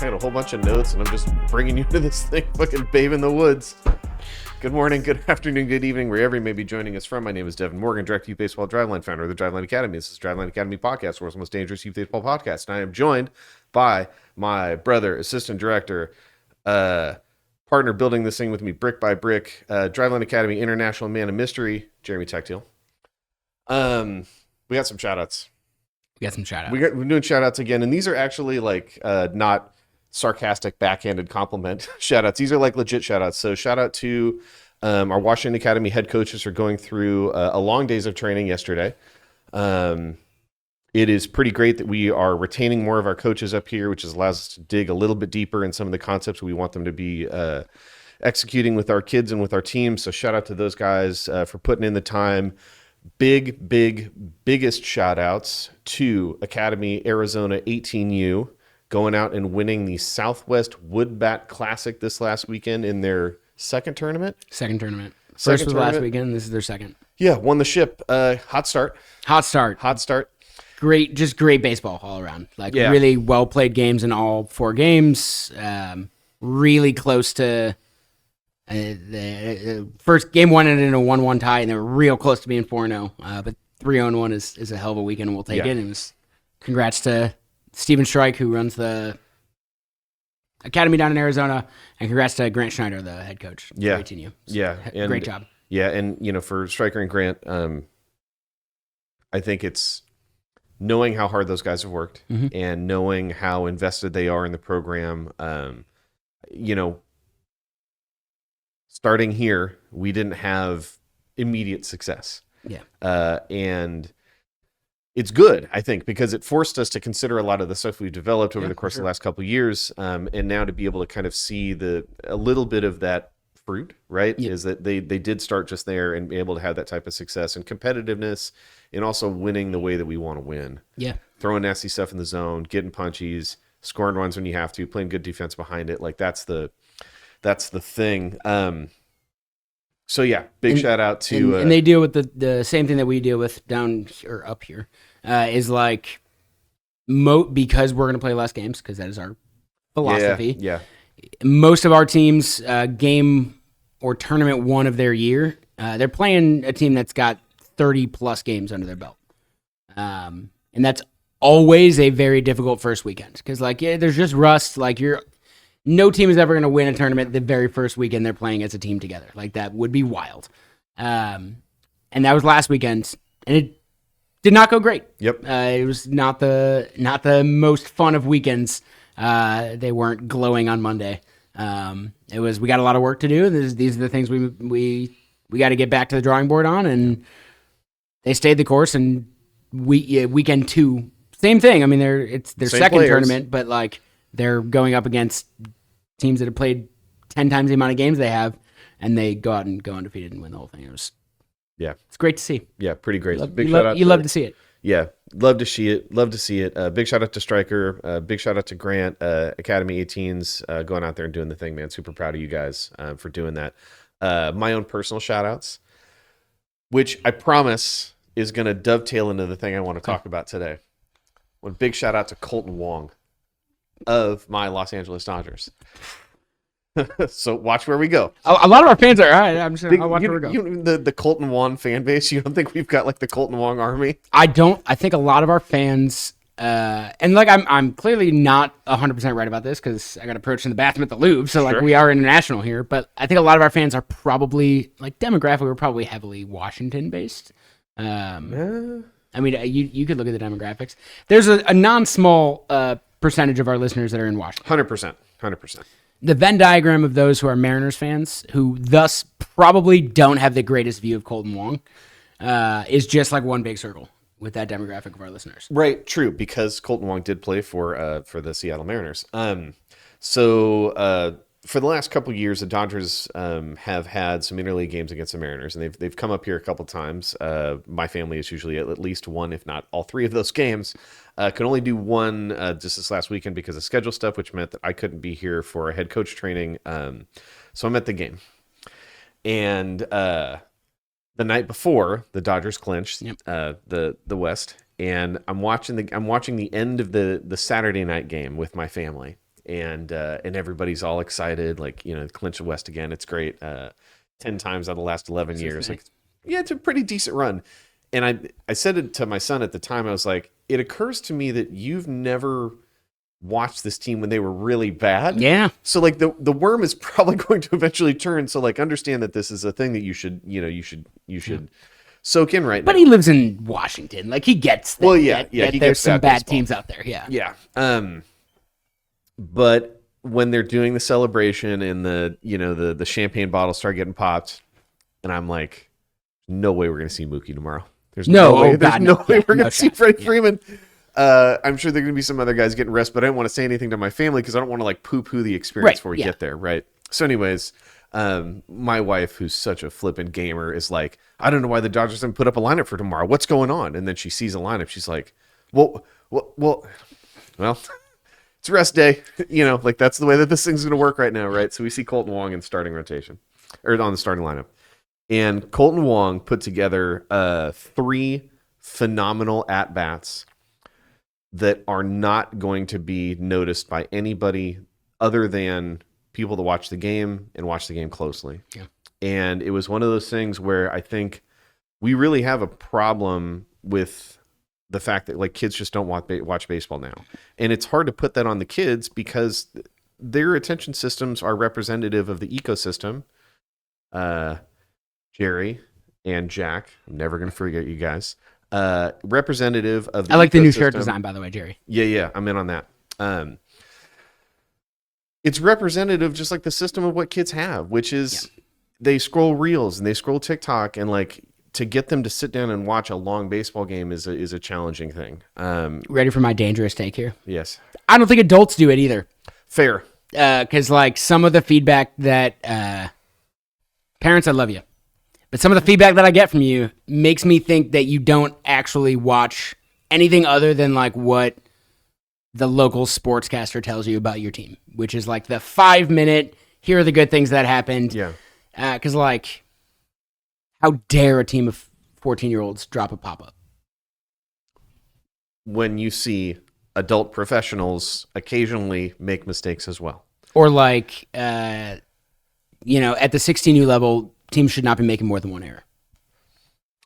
had a whole bunch of notes, and I'm just bringing you to this thing, fucking babe in the woods. Good morning, good afternoon, good evening, wherever you may be joining us from. My name is Deven Morgan, Direct Youth Baseball Driveline, founder of the Driveline Academy. This is Driveline Academy Podcast, world's most dangerous youth baseball podcast. And I am joined by my brother, assistant director, partner building this thing with me brick by brick, Driveline Academy International Man of Mystery, Jeremy Tactile. We got some shout outs. We got some shout outs. We're doing shout outs again, and these are actually like not sarcastic backhanded compliment shout outs. These are like legit shout outs. So shout out to our Washington Academy head coaches who are going through a long days of training yesterday. It is pretty great that we are retaining more of our coaches up here, which allows us to dig a little bit deeper in some of the concepts we want them to be executing with our kids and with our team. So shout out to those guys for putting in the time. Biggest shout outs to Academy Arizona 18U going out and winning the Southwest Woodbat Classic this last weekend in their second tournament. First was last weekend. This is their second. Yeah, won the ship. Hot start. Great baseball all around. Really well played games in all four games. Really close to the first game one ended in a 1-1 tie, and they were real close to being 4-0. But 3-0-1 is a hell of a weekend, and we'll take it. And it was congrats to Steven Strike, who runs the academy down in Arizona, and congrats to Grant Schneider, the head coach. For 18U. Great job. Yeah, and for Striker and Grant, I think it's knowing how hard those guys have worked and knowing how invested they are in the program. Starting here, we didn't have immediate success. And it's good, I think, because it forced us to consider a lot of the stuff we've developed over the course of the last couple of years, and now to be able to kind of see a little bit of that fruit, right? Is that they did start just there and be able to have that type of success and competitiveness, and also winning the way that we want to win. Throwing nasty stuff in the zone, getting punchies, scoring runs when you have to, playing good defense behind it. Like that's the thing. Big shout out to and they deal with the same thing that we deal with down here, up here, is like because we're going to play less games, because that is our philosophy. Most of our teams, game or tournament one of their year, they're playing a team that's got 30 plus games under their belt, and that's always a very difficult first weekend, because there's just rust. No team is ever going to win a tournament the very first weekend they're playing as a team together. That would be wild. And that was last weekend, and it did not go great. It was not the most fun of weekends. They weren't glowing on Monday. We got a lot of work to do. These are the things we got to get back to the drawing board on, and they stayed the course. And weekend two, same thing. I mean, it's their second tournament, but they're going up against teams that have played 10 times the amount of games they have, and they go out and go undefeated and win the whole thing. It's great to see. Yeah, pretty great. You love to see it. Yeah, love to see it. Big shout out to Stryker. Big shout out to Grant, Academy 18s, going out there and doing the thing, man. Super proud of you guys for doing that. My own personal shout outs, which I promise is going to dovetail into the thing I want to talk about today. One big shout out to Kolten Wong of my Los Angeles Dodgers. So watch where we go. A lot of our fans are all right. I'm sure I'll watch where we go. The Kolten Wong fan base. You don't think we've got the Kolten Wong army? I don't. I think a lot of our fans, and I'm clearly not 100% right about this, because I got approached in the bathroom at the Louvre, so we are international here. But I think a lot of our fans are probably demographically, we're probably heavily Washington based. I mean, you could look at the demographics. There's a non-small percentage of our listeners that are in Washington. 100%. The Venn diagram of those who are Mariners fans, who thus probably don't have the greatest view of Kolten Wong, is just one big circle with that demographic of our listeners. Right, true, because Kolten Wong did play for the Seattle Mariners. For the last couple of years, the Dodgers have had some interleague games against the Mariners, and they've come up here a couple times. My family is usually at least one, if not all three of those games. Could only do one just this last weekend because of schedule stuff, which meant that I couldn't be here for a head coach training. So I'm at the game. And the night before, the Dodgers clinched the West, and I'm watching the end of the Saturday night game with my family. and everybody's all excited, like, clinch the West again. It's great. 10 times out of the last 11 years. Like, yeah, it's a pretty decent run. And I said it to my son at the time. I was like, it occurs to me that you've never watched this team when they were really bad. Yeah. So like the worm is probably going to eventually turn. So like understand that this is a thing that you should soak in right now. But he lives in Washington. Like he gets that. Well, yeah. There's some bad teams out there. Yeah. Yeah. But when they're doing the celebration and the champagne bottles start getting popped, and I'm like, no way we're going to see Mookie tomorrow. There's no way. There's no way we're going to see Freddie Freeman. I'm sure there are going to be some other guys getting rest, but I don't want to say anything to my family because I don't want to like poo-poo the experience before we get there, right? So anyways, my wife, who's such a flippant gamer, is like, I don't know why the Dodgers didn't put up a lineup for tomorrow. What's going on? And then she sees a lineup. She's like, well, it's rest day. Like that's the way that this thing's going to work right now, right? So we see Kolten Wong in starting rotation, or on the starting lineup. And Kolten Wong put together 3 phenomenal at-bats that are not going to be noticed by anybody other than people that watch the game and watch the game closely. Yeah. And it was one of those things where I think we really have a problem with the fact that like kids just don't watch baseball now. And it's hard to put that on the kids because their attention systems are representative of the ecosystem. Jerry and Jack, I'm never going to forget you guys. Representative of the I like the new shirt design, by the way, Jerry. Yeah, I'm in on that. It's representative just like the system of what kids have, which is they scroll reels and they scroll TikTok, and like to get them to sit down and watch a long baseball game is a challenging thing. Ready for my dangerous take here? Yes. I don't think adults do it either. Fair. Because like some of the feedback that parents, I love you. But some of the feedback that I get from you makes me think that you don't actually watch anything other than like what the local sportscaster tells you about your team, which is like the 5-minute, here are the good things that happened. Yeah. Because like, how dare a team of 14-year-olds drop a pop-up? When you see adult professionals occasionally make mistakes as well. Or like, at the 16U level, teams should not be making more than one error.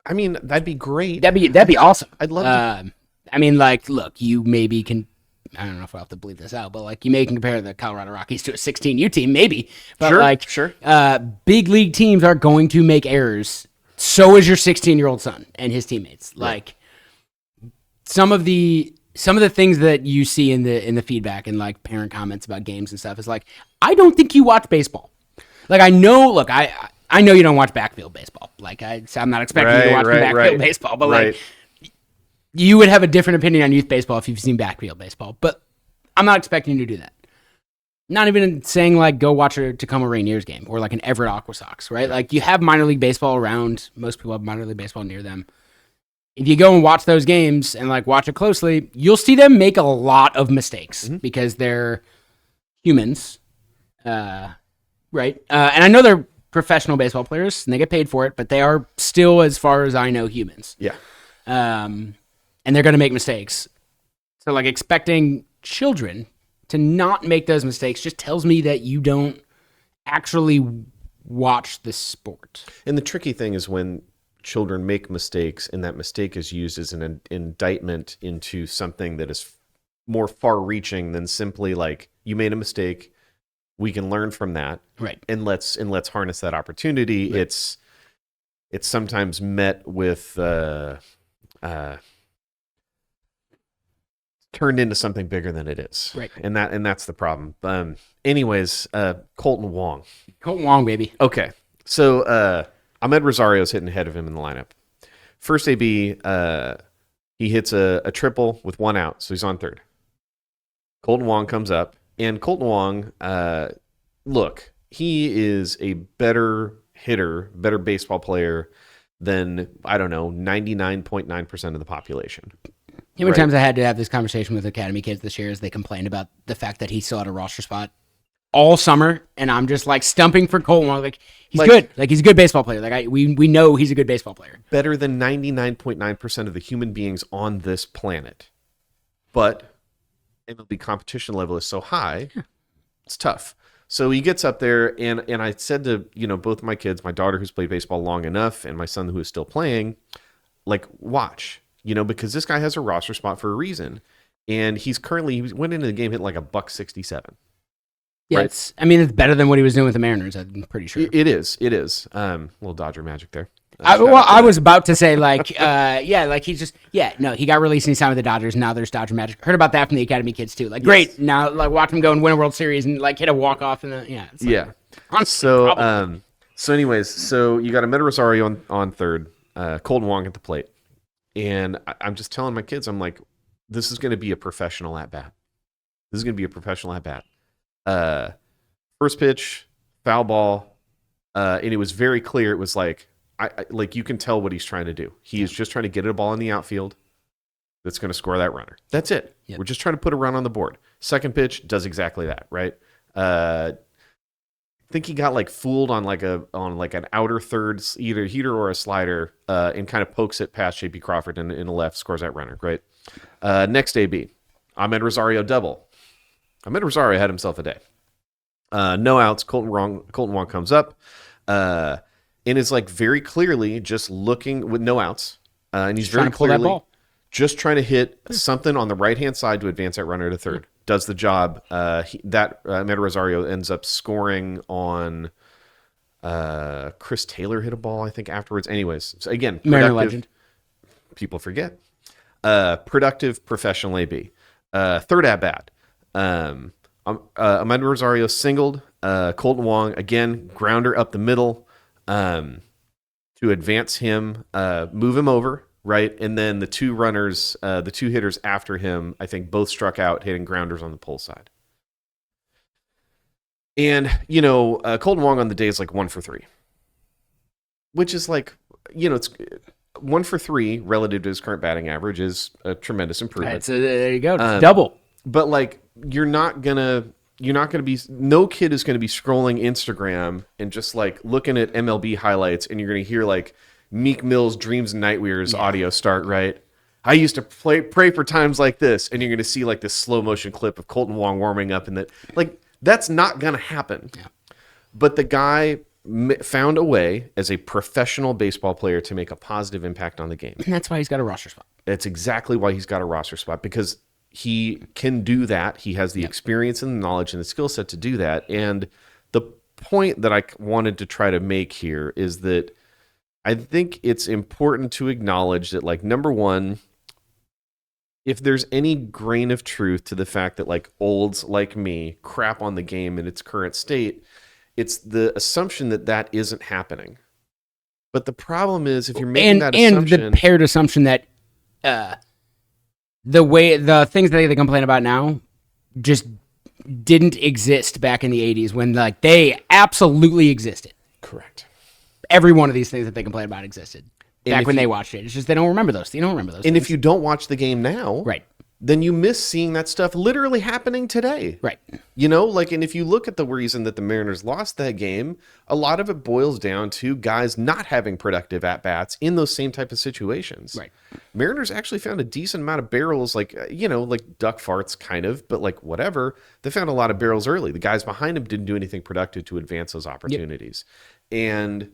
I mean, that'd be great. That'd be awesome. I'd love to. I mean, like, look, you maybe can. I don't know if I'll have to bleep this out, but like, you may compare the Colorado Rockies to a 16U team, maybe. But sure. Big league teams are going to make errors. So is your 16-year-old son and his teammates. Right. Like, some of the things that you see in the feedback and like parent comments about games and stuff is like, I don't think you watch baseball. Like, I know. Look, I know you don't watch backfield baseball. Like, I'm not expecting you to watch backfield baseball, but like, you would have a different opinion on youth baseball if you've seen backfield baseball. But I'm not expecting you to do that. Not even saying like go watch a Tacoma Rainiers game or like an Everett Aqua Sox, right? Like you have minor league baseball around. Most people have minor league baseball near them. If you go and watch those games and like watch it closely, you'll see them make a lot of mistakes because they're humans, right? And I know they're professional baseball players and they get paid for it, but they are still, as far as I know, humans. Yeah. And they're going to make mistakes. So like expecting children to not make those mistakes just tells me that you don't actually watch the sport. And the tricky thing is when children make mistakes and that mistake is used as an indictment into something that is more far-reaching than simply like, you made a mistake, we can learn from that, right? And let's harness that opportunity. Right. It's sometimes met with turned into something bigger than it is, right? And that's the problem. Anyways, Kolten Wong, baby. Okay, so Ahmed Rosario's hitting ahead of him in the lineup. First AB, he hits a triple with 1 out, so he's on third. Kolten Wong comes up. And Kolten Wong, look, he is a better hitter, better baseball player than, 99.9% of the population. How many times I had to have this conversation with Academy kids this year as they complained about the fact that he still had a roster spot all summer, and I'm just like stumping for Kolten Wong. Like, he's good. Like, he's a good baseball player. Like, we know he's a good baseball player. Better than 99.9% of the human beings on this planet. But MLB competition level is so high, it's tough. So he gets up there, and I said to, both of my kids, my daughter who's played baseball long enough, and my son who is still playing, like, watch, because this guy has a roster spot for a reason. And he went into the game hitting like a $167. Yeah, right? it's better than what he was doing with the Mariners, I'm pretty sure. It is. Little Dodger magic there. I was about to say, like, he got released and he signed with the Dodgers. Now there's Dodger magic. Heard about that from the Academy kids too. Like, great. Now, like, watch him go and win a World Series and like hit a walk off in the So anyways, you got Amed Rosario on third, Kolten Wong at the plate, and I'm just telling my kids, I'm like, this is going to be a professional at bat. First pitch, foul ball, and it was very clear. It was like, you can tell what he's trying to do. He is just trying to get a ball in the outfield that's going to score that runner. That's it. Yep. We're just trying to put a run on the board. Second pitch does exactly that, right? I think he got like fooled on an outer third, either heater or a slider, and kind of pokes it past J.P. Crawford in the left, scores that runner. Great. Next AB, Amed Rosario double. Amed Rosario had himself a day. No outs. Kolten Wong comes up, and is like very clearly just looking with no outs, and he's very clearly just trying to hit something on the right hand side to advance that runner to third. Does the job. Amed Rosario ends up scoring on. Chris Taylor hit a ball, I think, afterwards. Anyways, so again, Mariner legend. People forget. Productive professional AB. Third at bat. Amed Rosario singled. Kolten Wong again, grounder up the middle to advance him, move him over, right? And then the two runners, the two hitters after him, I think both struck out, hitting grounders on the pull side. And, Kolten Wong on the day is like 1 for 3, which is like, it's 1 for 3 relative to his current batting average is a tremendous improvement. There you go. Double. But like, no kid is going to be scrolling Instagram and just like looking at MLB highlights, and you're going to hear like Meek Mill's Dreams and Nightmares audio start, right? I used to pray for times like this, and you're going to see like this slow motion clip of Kolten Wong warming up, and that's not going to happen. Yeah. But the guy found a way as a professional baseball player to make a positive impact on the game. And that's why he's got a roster spot. That's exactly why he's got a roster spot, because he can do that. He has the experience and the knowledge and the skill set to do that. And the point that I wanted to try to make here is that I think it's important to acknowledge that, like, number one, if there's any grain of truth to the fact that like olds like me crap on the game in its current state, it's the assumption that isn't happening. But the problem is, if you're making that assumption, and the paired assumption that the things that they complain about now just didn't exist back in the 80s when like they absolutely existed. Correct. Every one of these things that they complain about existed back when they watched it. It's just they don't remember those. You don't remember those. And things. If you don't watch the game now, right, then you miss seeing that stuff literally happening today. Right. And if you look at the reason that the Mariners lost that game, a lot of it boils down to guys not having productive at-bats in those same type of situations. Right. Mariners actually found a decent amount of barrels, like duck farts kind of, but like whatever. They found a lot of barrels early. The guys behind them didn't do anything productive to advance those opportunities. Yep. And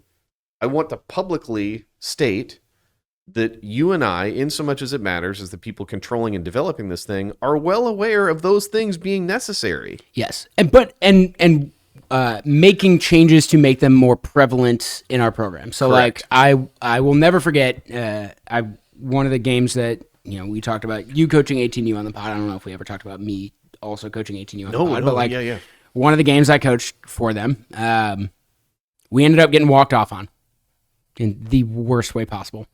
I want to publicly state that you and I, in so much as it matters, as the people controlling and developing this thing, are well aware of those things being necessary. Yes, and making changes to make them more prevalent in our program. So, correct. Like, I will never forget. One of the games that we talked about you coaching 18U on the pod. I don't know if we ever talked about me also coaching 18U on the pod. But like, one of the games I coached for them, we ended up getting walked off on in the worst way possible.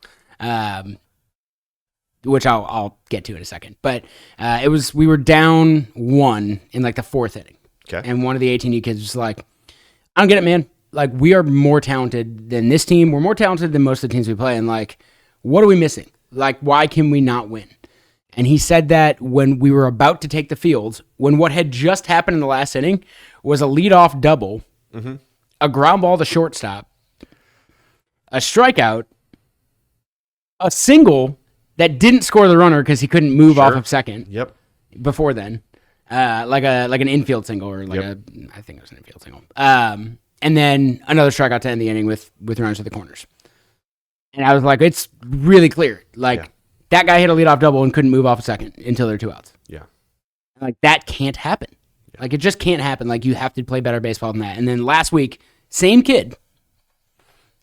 Which I'll get to in a second. But we were down 1 in like the 4th inning. Okay. And one of the 18U kids was like, I don't get it, man. Like, we are more talented than this team. We're more talented than most of the teams we play. And like, what are we missing? Like, why can we not win? And he said that when we were about to take the field, when what had just happened in the last inning was a leadoff double, a ground ball to shortstop, a strikeout, a single that didn't score the runner because he couldn't move off of second. Yep. Before then, like an infield single or I think it was an infield single. And then another strikeout to end the inning with runners to the corners. And I was like, it's really clear. Like that guy hit a leadoff double and couldn't move off a second until there were 2 outs. Yeah. Like that can't happen. Yeah. Like it just can't happen. Like you have to play better baseball than that. And then last week, same kid.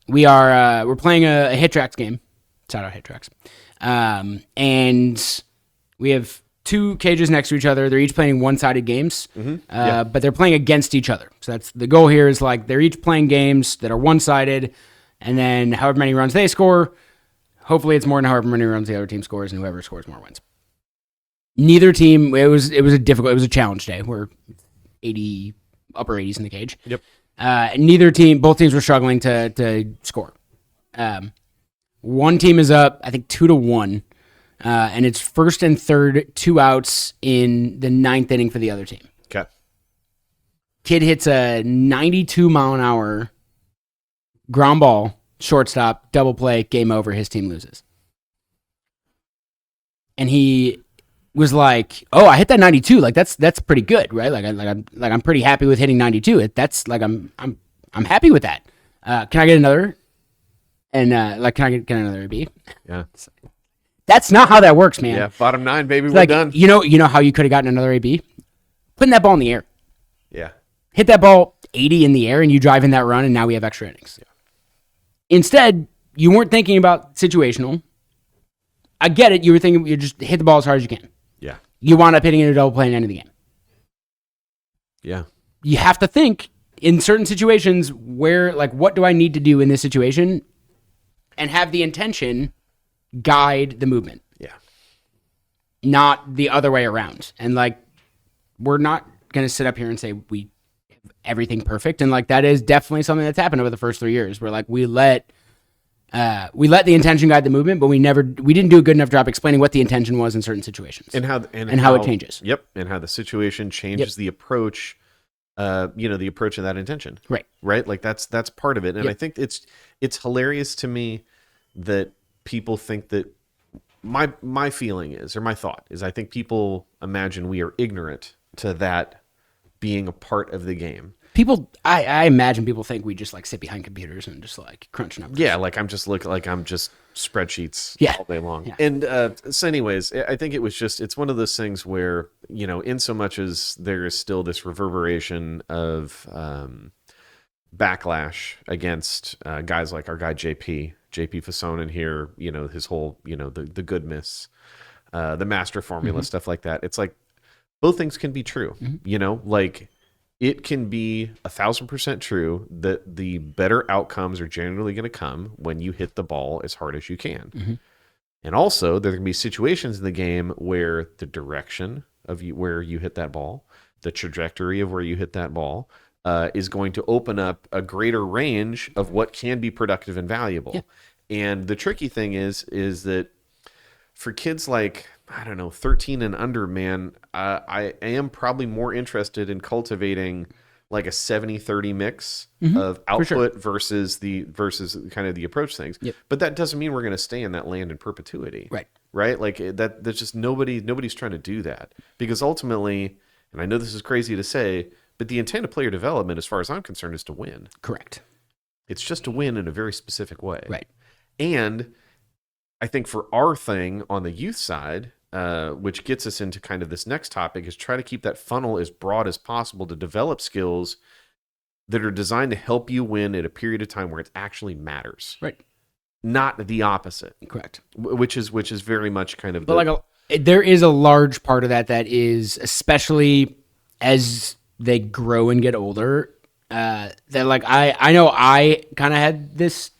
We're playing a Hit Tracks game. Shout out Hit Tracks. And we have 2 cages next to each other. They're each playing one-sided games, but they're playing against each other. So that's the goal here is like they're each playing games that are one-sided, and then however many runs they score, hopefully it's more than however many runs the other team scores, and whoever scores more wins. Neither team, it was a challenge day. We're upper 80s in the cage. Yep. Both teams were struggling to score. One team is up, I think 2-1. And it's first and third, 2 outs in the 9th inning for the other team. Okay. Kid hits a 92-mile-an-hour ground ball, shortstop, double play, game over, his team loses. And he was like, "Oh, I hit that 92. Like that's pretty good, right? I'm pretty happy with hitting 92. That's like I'm happy with that. Can I get another? And can I get another AB? Yeah." That's not how that works, man. Yeah, bottom 9, baby, we're done. You know how you could have gotten another AB? Putting that ball in the air. Yeah. Hit that ball 80 in the air, and you drive in that run, and now we have extra innings. Yeah. Instead, you weren't thinking about situational. I get it. You were thinking you just hit the ball as hard as you can. Yeah. You wound up hitting it a double play and ending the game. Yeah. You have to think in certain situations where, like, what do I need to do in this situation? And have the intention guide the movement. Yeah. Not the other way around. And like, we're not going to sit up here and say we have everything perfect. And like, that is definitely something that's happened over the first 3 years where like we let the intention guide the movement, but we didn't do a good enough job explaining what the intention was in certain situations and how it changes. Yep. And how the situation changes the approach, the approach of that intention. Right. Right. Like that's part of it. And I think it's hilarious to me that people think that my feeling is, or my thought is, I think people imagine we are ignorant to that being a part of the game. People, I imagine people think we just like sit behind computers and just like crunch numbers. Yeah, like I'm just spreadsheets all day long. Yeah. And so anyways, I think it's one of those things where, in so much as there is still this reverberation of backlash against guys like our guy JP Fasone in here, his whole, the good miss, the master formula, stuff like that. It's like both things can be true, like it can be 1,000% true that the better outcomes are generally going to come when you hit the ball as hard as you can. Mm-hmm. And also there can be situations in the game where the direction of where you hit that ball, the trajectory of where you hit that ball, is going to open up a greater range of what can be productive and valuable. Yeah. And the tricky thing is that for kids like, 13 and under, man, I am probably more interested in cultivating like a 70-30 mix of output versus kind of the approach things. Yep. But that doesn't mean we're going to stay in that land in perpetuity. Right? Like that, there's just nobody's trying to do that, because ultimately, and I know this is crazy to say, but the intent of player development, as far as I'm concerned, is to win. Correct. It's just to win in a very specific way. Right. And I think for our thing on the youth side, which gets us into kind of this next topic, is try to keep that funnel as broad as possible to develop skills that are designed to help you win at a period of time where it actually matters. Right. Not the opposite. Correct. Which is very much kind of. But there is a large part of that is, especially as they grow and get older, that like I know I kind of had this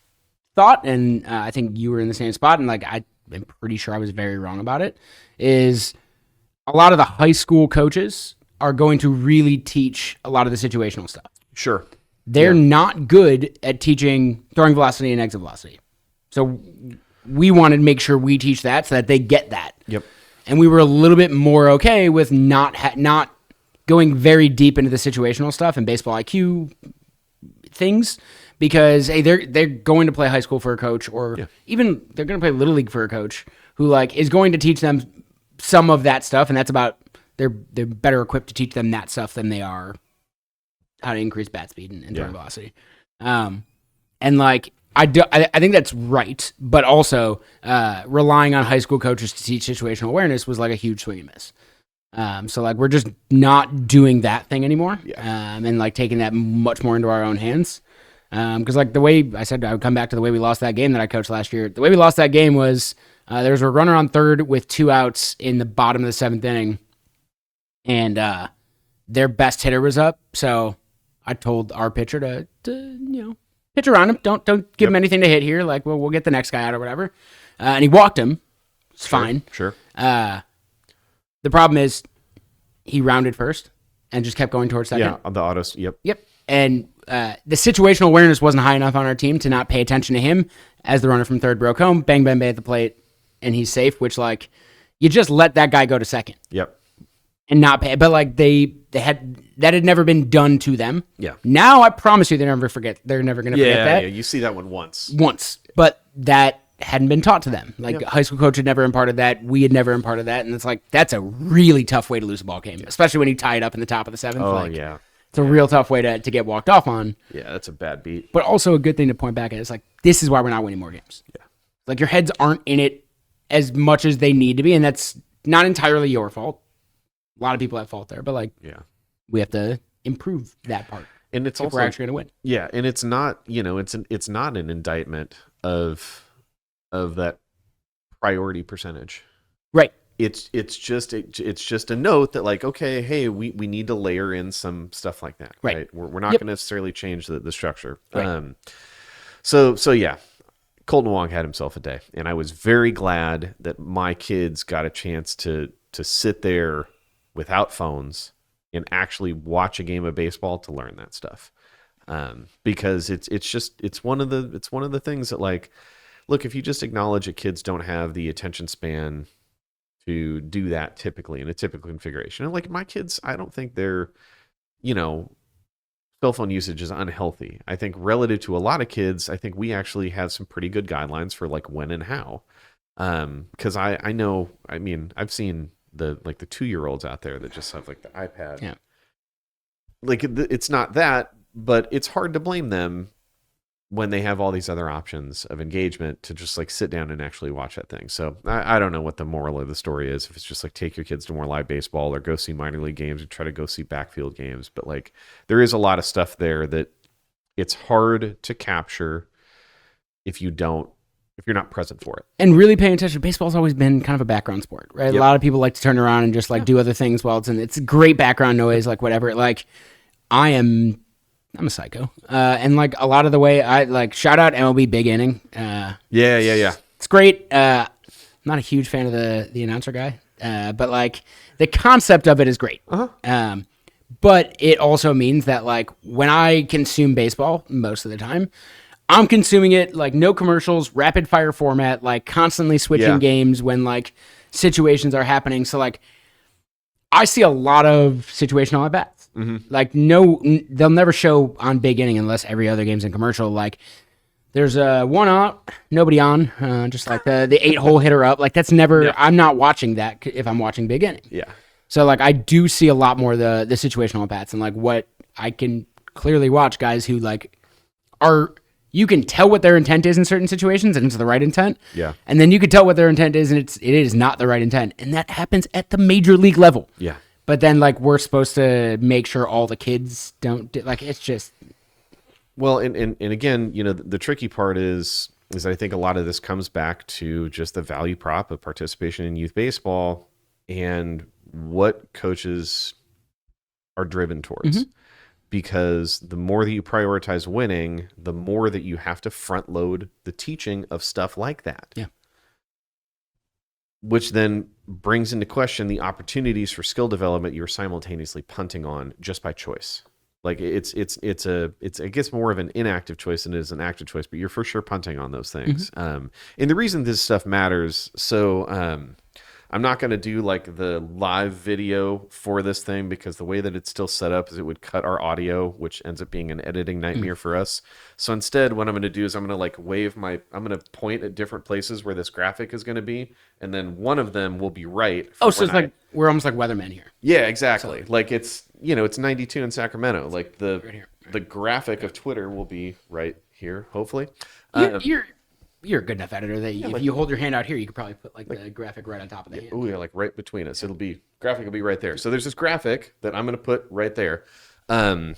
thought, and I think you were in the same spot, and like I'm pretty sure I was very wrong about it, is a lot of the high school coaches are going to really teach a lot of the situational stuff. Sure. They're not good at teaching throwing velocity and exit velocity. So we wanted to make sure we teach that so that they get that. Yep. And we were a little bit more okay with not going very deep into the situational stuff and baseball IQ things, because hey, they're going to play high school for a coach, or even they're going to play Little League for a coach who like is going to teach them some of that stuff, and that's about they're better equipped to teach them that stuff than they are how to increase bat speed and throwing velocity. And like I think that's right, but also relying on high school coaches to teach situational awareness was like a huge swing and miss. So like we're just not doing that thing anymore, and like taking that much more into our own hands. Because like the way I said, I would come back to the way we lost that game that I coached last year. The way we lost that game was there was a runner on third with 2 outs in the bottom of the 7th inning, and their best hitter was up. So I told our pitcher to pitch around him. Don't give him anything to hit here. Like we'll get the next guy out or whatever. And he walked him. It's fine. Sure. The problem is he rounded first and just kept going towards second. Yeah, on the autos. Yep. And the situational awareness wasn't high enough on our team to not pay attention to him as the runner from third broke home. Bang, bang, bang at the plate, and he's safe, which, like, you just let that guy go to second. Yep. And not pay. But, like, that had never been done to them. Yeah. Now, I promise you they're never going to forget that. Yeah, you see that one once. But that hadn't been taught to them. Like, high school coach had never imparted that. We had never imparted that. And it's like, that's a really tough way to lose a ball game, especially when you tie it up in the top of the 7th. Oh, like, yeah. It's a real tough way to get walked off on. Yeah, that's a bad beat. But also a good thing to point back at. It's like, this is why we're not winning more games. Yeah. Like, your heads aren't in it as much as they need to be, and that's not entirely your fault. A lot of people have fault there, but, like, we have to improve that part. And it's if also, we're actually going to win. Yeah, and it's not, it's not an indictment of that priority percentage. Right. It's just a note that, like, okay, hey, we need to layer in some stuff like that. Right. We're not going to necessarily change the structure. Right. So yeah, Kolten Wong had himself a day, and I was very glad that my kids got a chance to sit there without phones and actually watch a game of baseball to learn that stuff. Because it's one of the things that, like, look, if you just acknowledge that kids don't have the attention span to do that typically in a typical configuration. And like my kids, I don't think their, cell phone usage is unhealthy. I think relative to a lot of kids, I think we actually have some pretty good guidelines for like when and how. Because I know, I mean, I've seen the 2-year-olds out there that just have like the iPad. Yeah. Like it's not that, but it's hard to blame them when they have all these other options of engagement to just like sit down and actually watch that thing. So I don't know what the moral of the story is. If it's just like take your kids to more live baseball or go see minor league games or try to go see backfield games. But like there is a lot of stuff there that it's hard to capture if you're not present for it. And really paying attention. Baseball's always been kind of a background sport, right? Yep. A lot of people like to turn around and just like do other things while it's great background noise, like whatever. Like I'm a psycho. And like a lot of the way I like shout out MLB Big Inning. Yeah. It's great. I'm not a huge fan of the announcer guy. But like the concept of it is great. Uh-huh. But it also means that like when I consume baseball most of the time, I'm consuming it like no commercials, rapid fire format, like constantly switching games when like situations are happening. So like I see a lot of situational at bats. Mm-hmm. Like they'll never show on Big Inning unless every other game's in commercial. Like there's a 1 out, nobody on, just like the 8-hole hitter up. Like that's never. Yeah. I'm not watching that if I'm watching Big Inning. Yeah. So like I do see a lot more the situational at bats and like what I can clearly watch guys who like are. You can tell what their intent is in certain situations, and it's the right intent. Yeah. And then you can tell what their intent is, and it is not the right intent, and that happens at the major league level. Yeah. But then, like, we're supposed to make sure all the kids don't do, like, it's just. Well, and again, the tricky part is I think a lot of this comes back to just the value prop of participation in youth baseball and what coaches are driven towards. Mm-hmm. Because the more that you prioritize winning, the more that you have to front load the teaching of stuff like that. Yeah. Which then brings into question the opportunities for skill development you're simultaneously punting on just by choice. Like it's I guess more of an inactive choice than it is an active choice, but you're for sure punting on those things. Mm-hmm. And the reason this stuff matters, so I'm not going to do like the live video for this thing because the way that it's still set up is it would cut our audio, which ends up being an editing nightmare for us. So instead, what I'm going to do is I'm going to like I'm going to point at different places where this graphic is going to be, and then one of them will be right. So it's like we're almost like weathermen here. Yeah, exactly. So, like it's it's 92 in Sacramento. Like the graphic of Twitter will be right here, hopefully. You're a good enough editor that if you hold your hand out here, you could probably put like the graphic right on top of the hand. Oh yeah, like right between us. Graphic will be right there. So there's this graphic that I'm going to put right there. It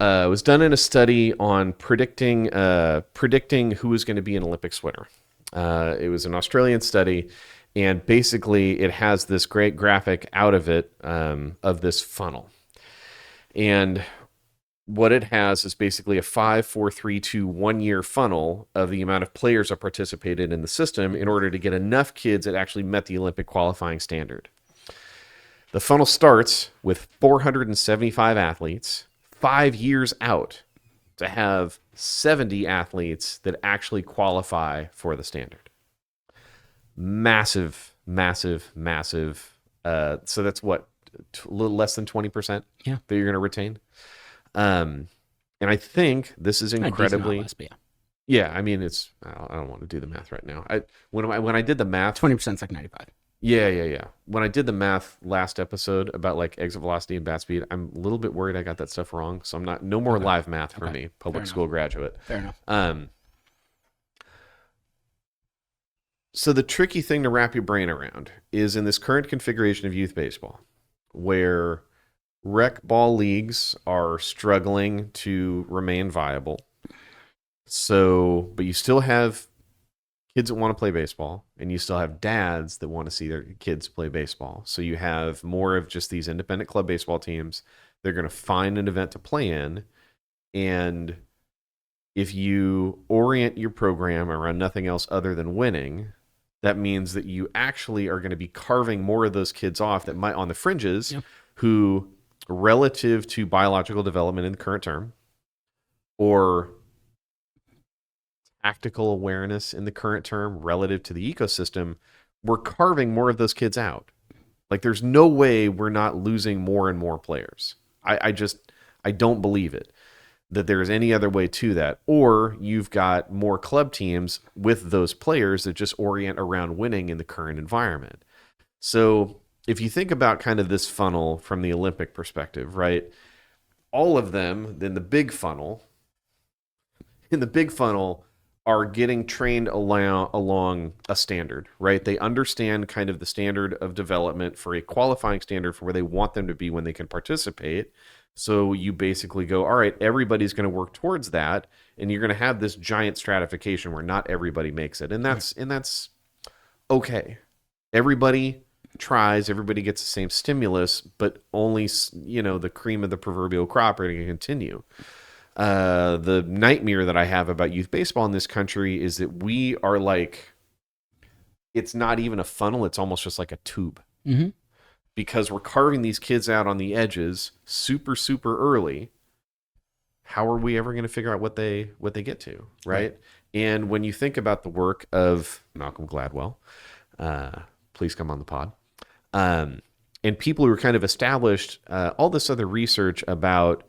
was done in a study on predicting who was going to be an Olympics winner. It was an Australian study, and basically it has this great graphic out of it of this funnel. And what it has is basically a 5, 4, 3, 2, 1 year funnel of the amount of players that participated in the system in order to get enough kids that actually met the Olympic qualifying standard. The funnel starts with 475 athletes, 5 years out to have 70 athletes that actually qualify for the standard. Massive, massive, massive. So that's what, a little less than 20% that you're going to retain. And I think this is incredibly, yeah. I mean, I don't want to do the math right now. When I did the math, 20% is like 95. Yeah. When I did the math last episode about like exit velocity and bat speed, I'm a little bit worried I got that stuff wrong. So no more live math for me, public school graduate. Fair enough. So the tricky thing to wrap your brain around is in this current configuration of youth baseball, where rec ball leagues are struggling to remain viable. So, but you still have kids that want to play baseball, and you still have dads that want to see their kids play baseball. So you have more of just these independent club baseball teams. They're going to find an event to play in, and if you orient your program around nothing else other than winning, that means that you actually are going to be carving more of those kids off that might on the fringes who, relative to biological development in the current term or tactical awareness in the current term relative to the ecosystem, we're carving more of those kids out. Like there's no way we're not losing more and more players. I don't believe it, that there's any other way to that. Or you've got more club teams with those players that just orient around winning in the current environment. So if you think about kind of this funnel from the Olympic perspective, right? All of them in the big funnel are getting trained along a standard, right? They understand kind of the standard of development for a qualifying standard for where they want them to be when they can participate. So you basically go, all right, everybody's going to work towards that, and you're going to have this giant stratification where not everybody makes it. And that's okay. Everybody tries, everybody gets the same stimulus, but only the cream of the proverbial crop are going to continue. The nightmare that I have about youth baseball in this country is that we are like, it's not even a funnel, it's almost just like a tube. Because we're carving these kids out on the edges super, super early. How are we ever going to figure out what they get to, right? And when you think about the work of Malcolm Gladwell, please come on the pod, and people who are kind of established all this other research about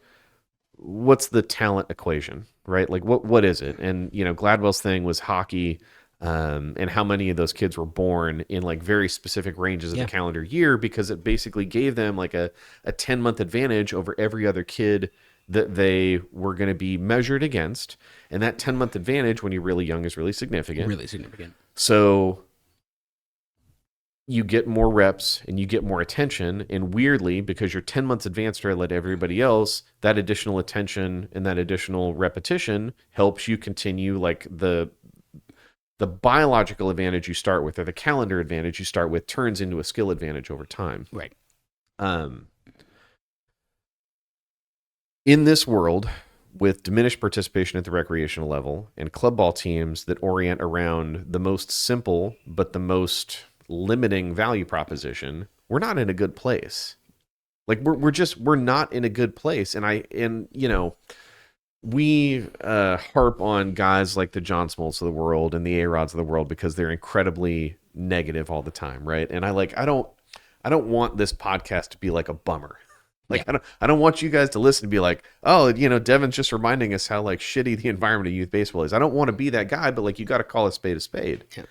what's the talent equation, right? Like what is it? And Gladwell's thing was hockey, and how many of those kids were born in like very specific ranges of the calendar year, because it basically gave them like a 10-month advantage over every other kid that they were going to be measured against. And that 10-month advantage when you're really young is really significant. Really significant. So you get more reps and you get more attention. And weirdly, because you're 10 months advanced relative to everybody else, that additional attention and that additional repetition helps you continue like the biological advantage you start with, or the calendar advantage you start with, turns into a skill advantage over time. Right. In this world, with diminished participation at the recreational level and club ball teams that orient around the most simple but the most limiting value proposition, we're not in a good place. Like we're not in a good place. And we harp on guys like the John Smoltz of the world and the A-Rods of the world because they're incredibly negative all the time, right? And I don't want this podcast to be like a bummer. Like, yeah. I don't want you guys to listen and be like, oh, you know, Devin's just reminding us how like shitty the environment of youth baseball is. I don't want to be that guy, but like, you got to call a spade a spade. Yeah.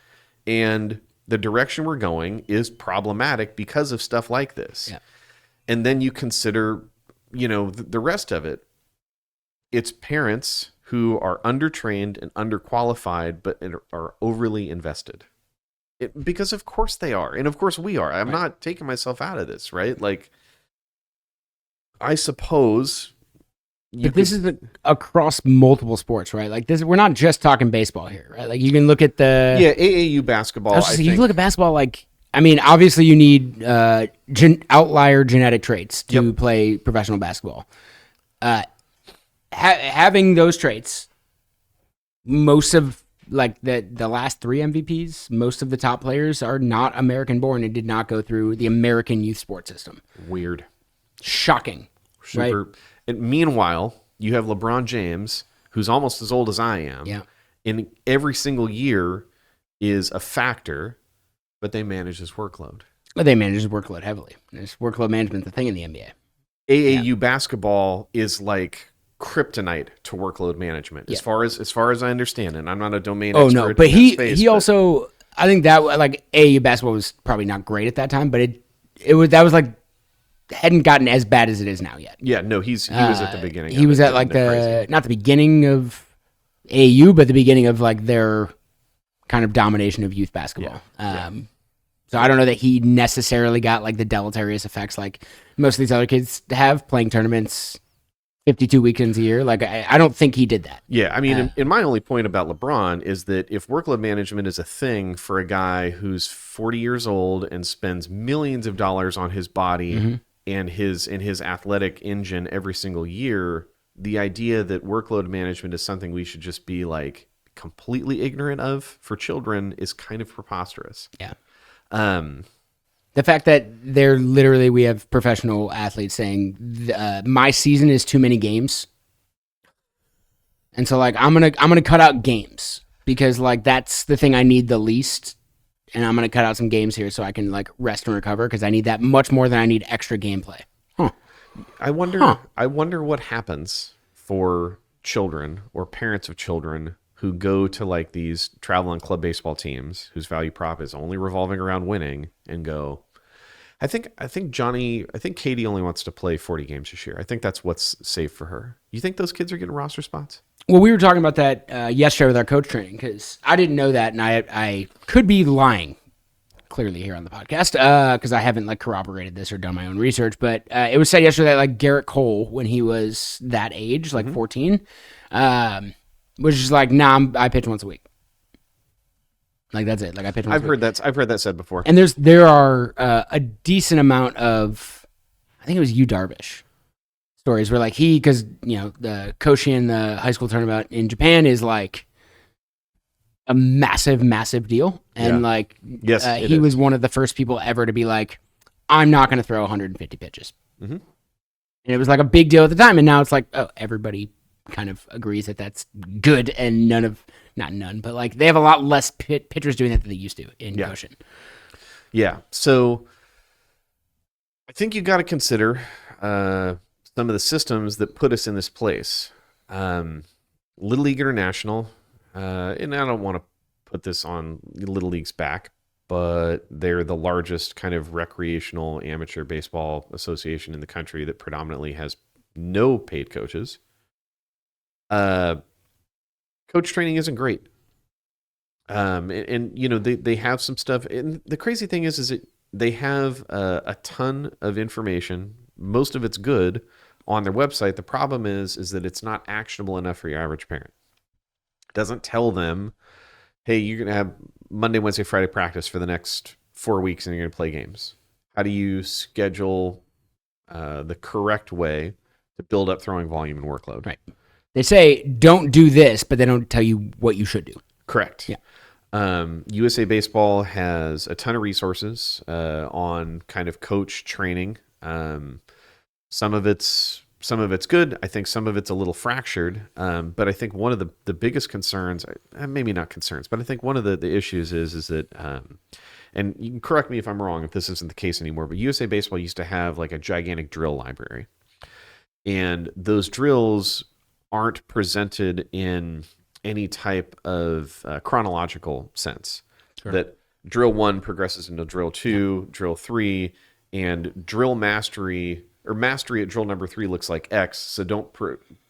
And the direction we're going is problematic because of stuff like this. Yeah. And then you consider, you know, the rest of it. It's parents who are undertrained and underqualified, but are overly invested. Because of course they are. And of course we are. I'm not taking myself out of this, right? Like, I suppose. But this is across multiple sports, right? Like this, we're not just talking baseball here, right? Like you can look at the AAU basketball. You look at basketball, like I mean, obviously you need outlier genetic traits to play professional basketball. Having those traits, most of like the last 3 MVPs, most of the top players are not American born and did not go through the American youth sports system. Weird. Shocking. Super. Right? And meanwhile, you have LeBron James, who's almost as old as I am. Yeah. And every single year is a factor, but they manage his workload. Well, they manage his workload heavily. There's workload management, the thing in the NBA. AAU basketball is like kryptonite to workload management, as far as I understand, and I'm not a domain expert. Oh no, but he also, I think that like AAU basketball was probably not great at that time, but it was like hadn't gotten as bad as it is now yet. Yeah, no, he was at the beginning. He was at like not the beginning of AAU, but the beginning of like their kind of domination of youth basketball. So I don't know that he necessarily got like the deleterious effects like most of these other kids have playing tournaments 52 weekends a year. Like I don't think he did that. Yeah, I mean, and my only point about LeBron is that if workload management is a thing for a guy who's 40 years old and spends millions of dollars on his body and his athletic engine every single year, the idea that workload management is something we should just be like completely ignorant of for children is kind of preposterous. Yeah. The fact that we have professional athletes saying my season is too many games. And so like, I'm going to cut out games because like, that's the thing I need the least. And I'm going to cut out some games here so I can like rest and recover because I need that much more than I need extra gameplay. I wonder what happens for children or parents of children who go to like these travel and club baseball teams whose value prop is only revolving around winning and go, I think Katie only wants to play 40 games this year. I think that's what's safe for her. You think those kids are getting roster spots? Well, we were talking about that yesterday with our coach training because I didn't know that, and I could be lying clearly here on the podcast because I haven't like corroborated this or done my own research. But it was said yesterday that like Garrett Cole, when he was that age, like 14, was just like, nah, I pitch once a week. Like that's it. Like I pitch once a week. I've heard that said before. And there are a decent amount of, I think it was Yu Darvish stories where like because you know the Koshi in the high school tournament in Japan is like a massive deal, and like he was one of the first people ever to be like, I'm not going to throw 150 pitches, and it was like a big deal at the time, and now it's like, oh, everybody kind of agrees that that's good, and not none, but like they have a lot less pitchers doing that than they used to in Goshen. Yeah, so I think you got to consider some of the systems that put us in this place. Little League International, and I don't want to put this on Little League's back, but they're the largest kind of recreational amateur baseball association in the country that predominantly has no paid coaches. Coach training isn't great. And you know, they have some stuff. And the crazy thing is that they have a ton of information. Most of it's good on their website. The problem is that it's not actionable enough for your average parent. It doesn't tell them, hey, you're going to have Monday, Wednesday, Friday practice for the next 4 weeks and you're going to play games. How do you schedule the correct way to build up throwing volume and workload? Right. They say, don't do this, but they don't tell you what you should do. Correct. Yeah. USA Baseball has a ton of resources on kind of coach training. Some of it's good. I think some of it's a little fractured. But I think one of the biggest concerns, maybe not concerns, but I think one of the issues is that and you can correct me if I'm wrong if this isn't the case anymore, but USA Baseball used to have like a gigantic drill library. And those drills aren't presented in any type of chronological sense. Sure. That drill 1 progresses into drill 2, drill 3, and drill mastery or mastery at drill number 3 looks like X, so don't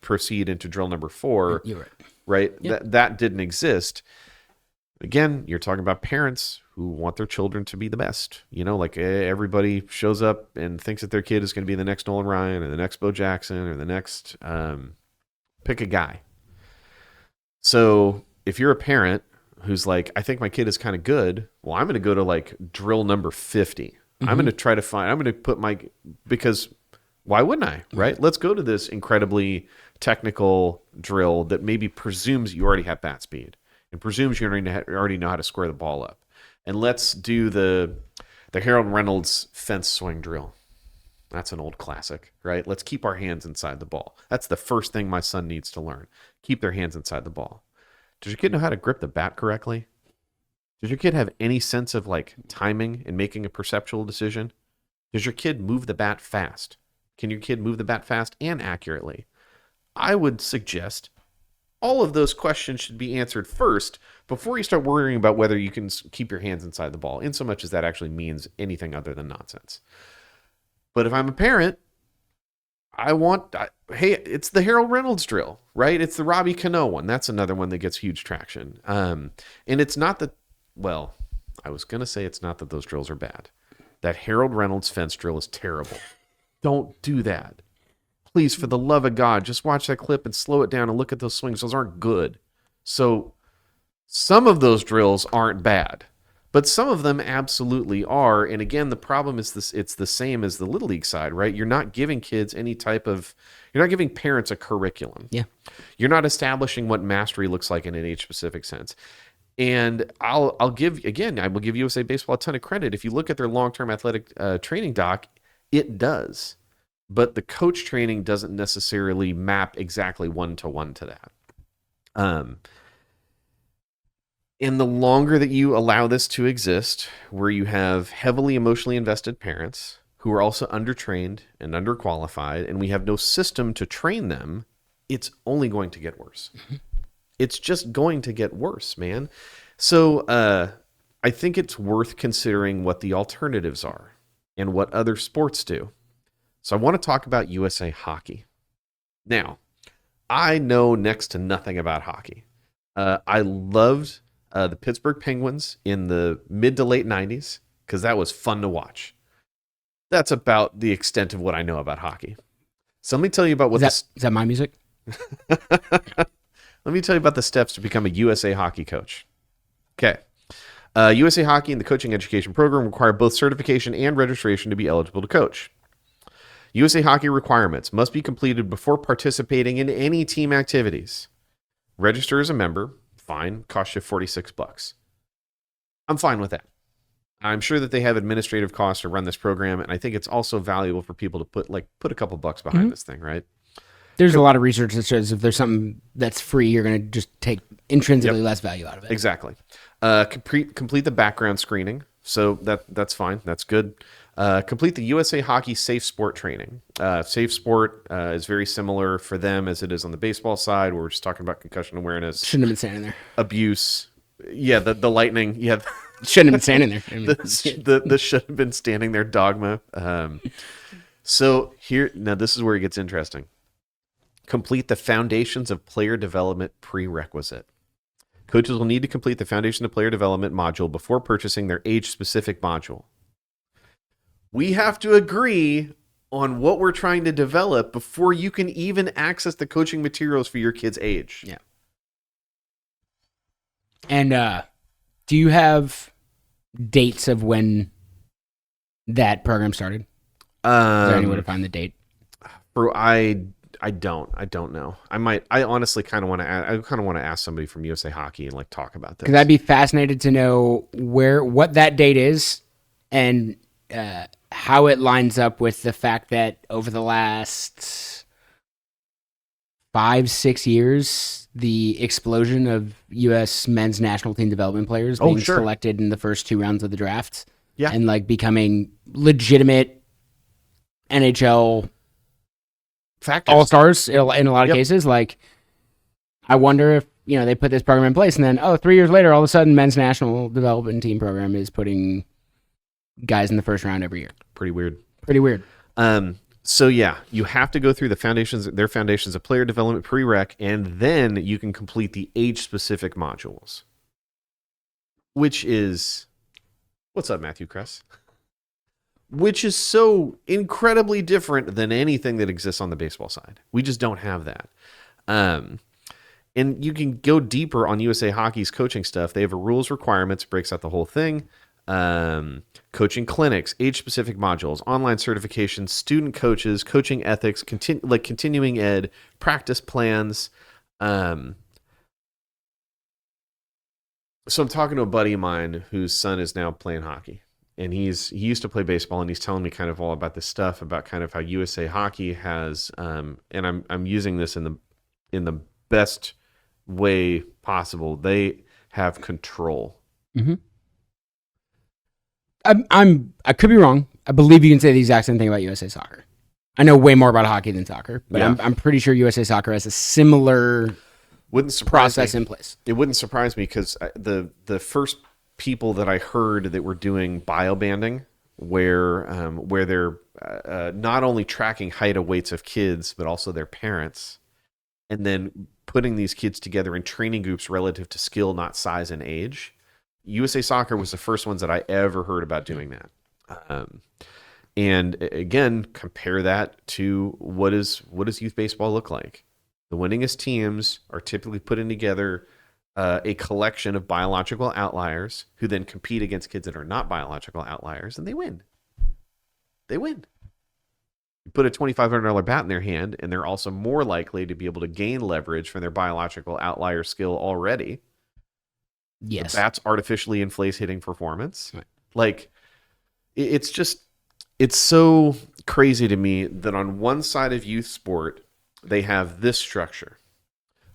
proceed into drill number 4. You're right. Right? Yep. That didn't exist. Again, you're talking about parents who want their children to be the best. You know, like everybody shows up and thinks that their kid is going to be the next Nolan Ryan or the next Bo Jackson or the next pick a guy. So if you're a parent who's like, I think my kid is kind of good, well, I'm going to go to like drill number 50. Mm-hmm. I'm going to put because why wouldn't I, right? Mm-hmm. Let's go to this incredibly technical drill that maybe presumes you already have bat speed and presumes you already know how to square the ball up. And let's do the Harold Reynolds fence swing drill. That's an old classic, right? Let's keep our hands inside the ball. That's the first thing my son needs to learn. Keep their hands inside the ball. Does your kid know how to grip the bat correctly? Does your kid have any sense of like timing and making a perceptual decision? Does your kid move the bat fast? Can your kid move the bat fast and accurately? I would suggest all of those questions should be answered first before you start worrying about whether you can keep your hands inside the ball, in so much as that actually means anything other than nonsense. But if I'm a parent, hey, it's the Harold Reynolds drill, right? It's the Robbie Cano one. That's another one that gets huge traction. And it's not that, well, I was going to say it's not that those drills are bad. That Harold Reynolds fence drill is terrible. Don't do that. Please, for the love of God, just watch that clip and slow it down and look at those swings. Those aren't good. So some of those drills aren't bad, but some of them absolutely are. And again, the problem is this: it's the same as the Little League side, right? You're not giving kids you're not giving parents a curriculum. Yeah. You're not establishing what mastery looks like in an age-specific sense. And I will give USA Baseball a ton of credit. If you look at their long-term athletic training doc, it does. But the coach training doesn't necessarily map exactly one-to-one to that. And the longer that you allow this to exist, where you have heavily emotionally invested parents who are also undertrained and underqualified, and we have no system to train them, it's only going to get worse. Mm-hmm. It's just going to get worse, man. So I think it's worth considering what the alternatives are and what other sports do. So I want to talk about USA Hockey. Now, I know next to nothing about hockey. I loved the Pittsburgh Penguins in the mid to late 90s because that was fun to watch. That's about the extent of what I know about hockey. So let me tell you about what is that my music? Let me tell you about the steps to become a USA Hockey coach. Okay. USA Hockey and the coaching education program require both certification and registration to be eligible to coach. USA Hockey requirements must be completed before participating in any team activities. Register as a member, fine, costs you $46. I'm fine with that. I'm sure that they have administrative costs to run this program, and I think it's also valuable for people to put a couple bucks behind this thing, right? There's a lot of research that shows if there's something that's free, you're going to just take intrinsically less value out of it. Exactly. Complete the background screening, so that's fine. That's good. Complete the USA Hockey Safe Sport training. Safe Sport is very similar for them as it is on the baseball side. We're just talking about concussion awareness. Shouldn't have been standing there. Abuse. Yeah, the lightning. Yeah, shouldn't have been standing there. The should have been standing there dogma. So here, now this is where it gets interesting. Complete the Foundations of Player Development prerequisite. Coaches will need to complete the Foundation of Player Development module before purchasing their age-specific module. We have to agree on what we're trying to develop before you can even access the coaching materials for your kid's age. Yeah. And do you have dates of when that program started? Is there any way to find the date? Bro, I don't know. I honestly kind of want to ask somebody from USA Hockey and talk about this. Because I'd be fascinated to know what that date is and how it lines up with the fact that over the last 5-6 years, the explosion of U.S. men's national team development players being selected in the first 2 rounds of the draft, and like becoming legitimate NHL all-stars in a lot of cases. Like, I wonder if they put this program in place, and then 3 years later, all of a sudden, men's national development team program is putting guys in the first round every year. Pretty weird. So you have to go through their foundations of player development prereq, and then you can complete the age-specific modules. Which is, what's up, Matthew Kress? Which is so incredibly different than anything that exists on the baseball side. We just don't have that. And you can go deeper on USA Hockey's coaching stuff. They have a rules requirements, breaks out the whole thing. Coaching clinics, age-specific modules, online certifications, student coaches, coaching ethics, continuing ed, practice plans. So I'm talking to a buddy of mine whose son is now playing hockey, and he used to play baseball, and he's telling me kind of all about this stuff about kind of how USA Hockey has, and I'm using this in the best way possible. They have control. Mm-hmm. I could be wrong. I believe you can say the exact same thing about USA Soccer. I know way more about hockey than soccer, but I'm pretty sure USA Soccer has a similar process in place. It wouldn't surprise me because the first people that I heard that were doing biobanding, where they're not only tracking height of weights of kids but also their parents, and then putting these kids together in training groups relative to skill, not size and age. USA Soccer was the first ones that I ever heard about doing that. And again, compare that to what does youth baseball look like? The winningest teams are typically putting together a collection of biological outliers who then compete against kids that are not biological outliers, and they win. You put a $2,500 bat in their hand, and they're also more likely to be able to gain leverage from their biological outlier skill already. Yes. The bat's artificially inflates hitting performance. Right. Like, it's so crazy to me that on one side of youth sport, they have this structure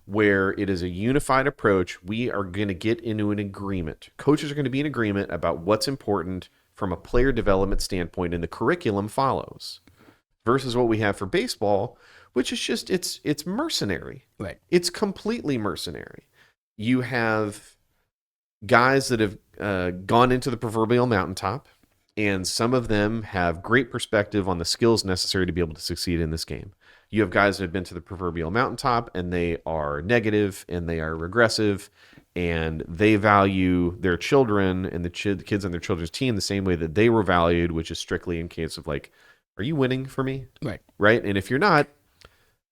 where it is a unified approach. We are going to get into an agreement. Coaches are going to be in agreement about what's important from a player development standpoint, and the curriculum follows. Versus what we have for baseball, which is just, it's mercenary. Right. It's completely mercenary. You have guys that have gone into the proverbial mountaintop, and some of them have great perspective on the skills necessary to be able to succeed in this game. You have guys that have been to the proverbial mountaintop, and they are negative, and they are regressive, and they value their children and the kids on their children's team the same way that they were valued, which is strictly in case of like, are you winning for me? Right? And if you're not,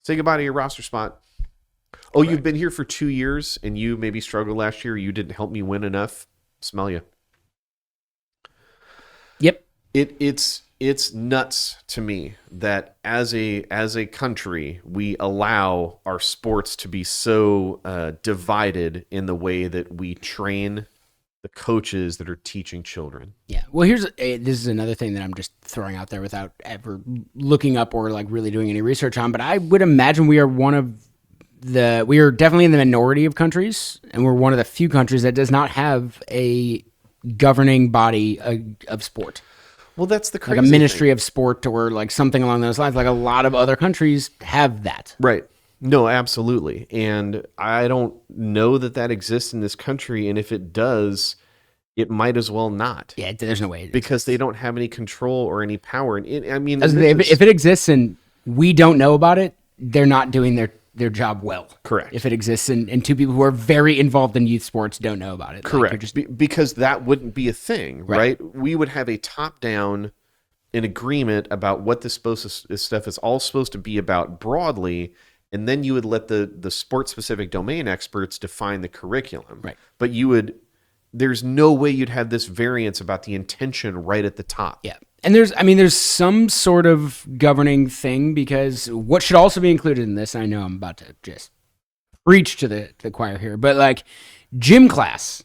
say goodbye to your roster spot. Oh, right. You've been here for 2 years and you maybe struggled last year. You didn't help me win enough. Smell you. Yep. It's nuts to me that as a country, we allow our sports to be so divided in the way that we train the coaches that are teaching children. Yeah. Well, this is another thing that I'm just throwing out there without ever looking up or like really doing any research on, but I would imagine we are we are definitely in the minority of countries, and we're one of the few countries that does not have a governing body of sport. Well, that's the crazy like a ministry of sport or like something along those lines. Like a lot of other countries have that. Right. No, absolutely. And I don't know that exists in this country. And if it does, it might as well not. Yeah, there's no way. Because they don't have any control or any power. And if it exists and we don't know about it, they're not doing their job well. Correct. If it exists and two people who are very involved in youth sports don't know about it. Correct. Like because that wouldn't be a thing, right? We would have a top-down an agreement about what this stuff is all supposed to be about broadly, and then you would let the sport-specific domain experts define the curriculum. Right. But there's no way you'd have this variance about the intention right at the top. Yeah. And there's some sort of governing thing, because what should also be included in this, I know I'm about to just preach to the choir here, but like gym class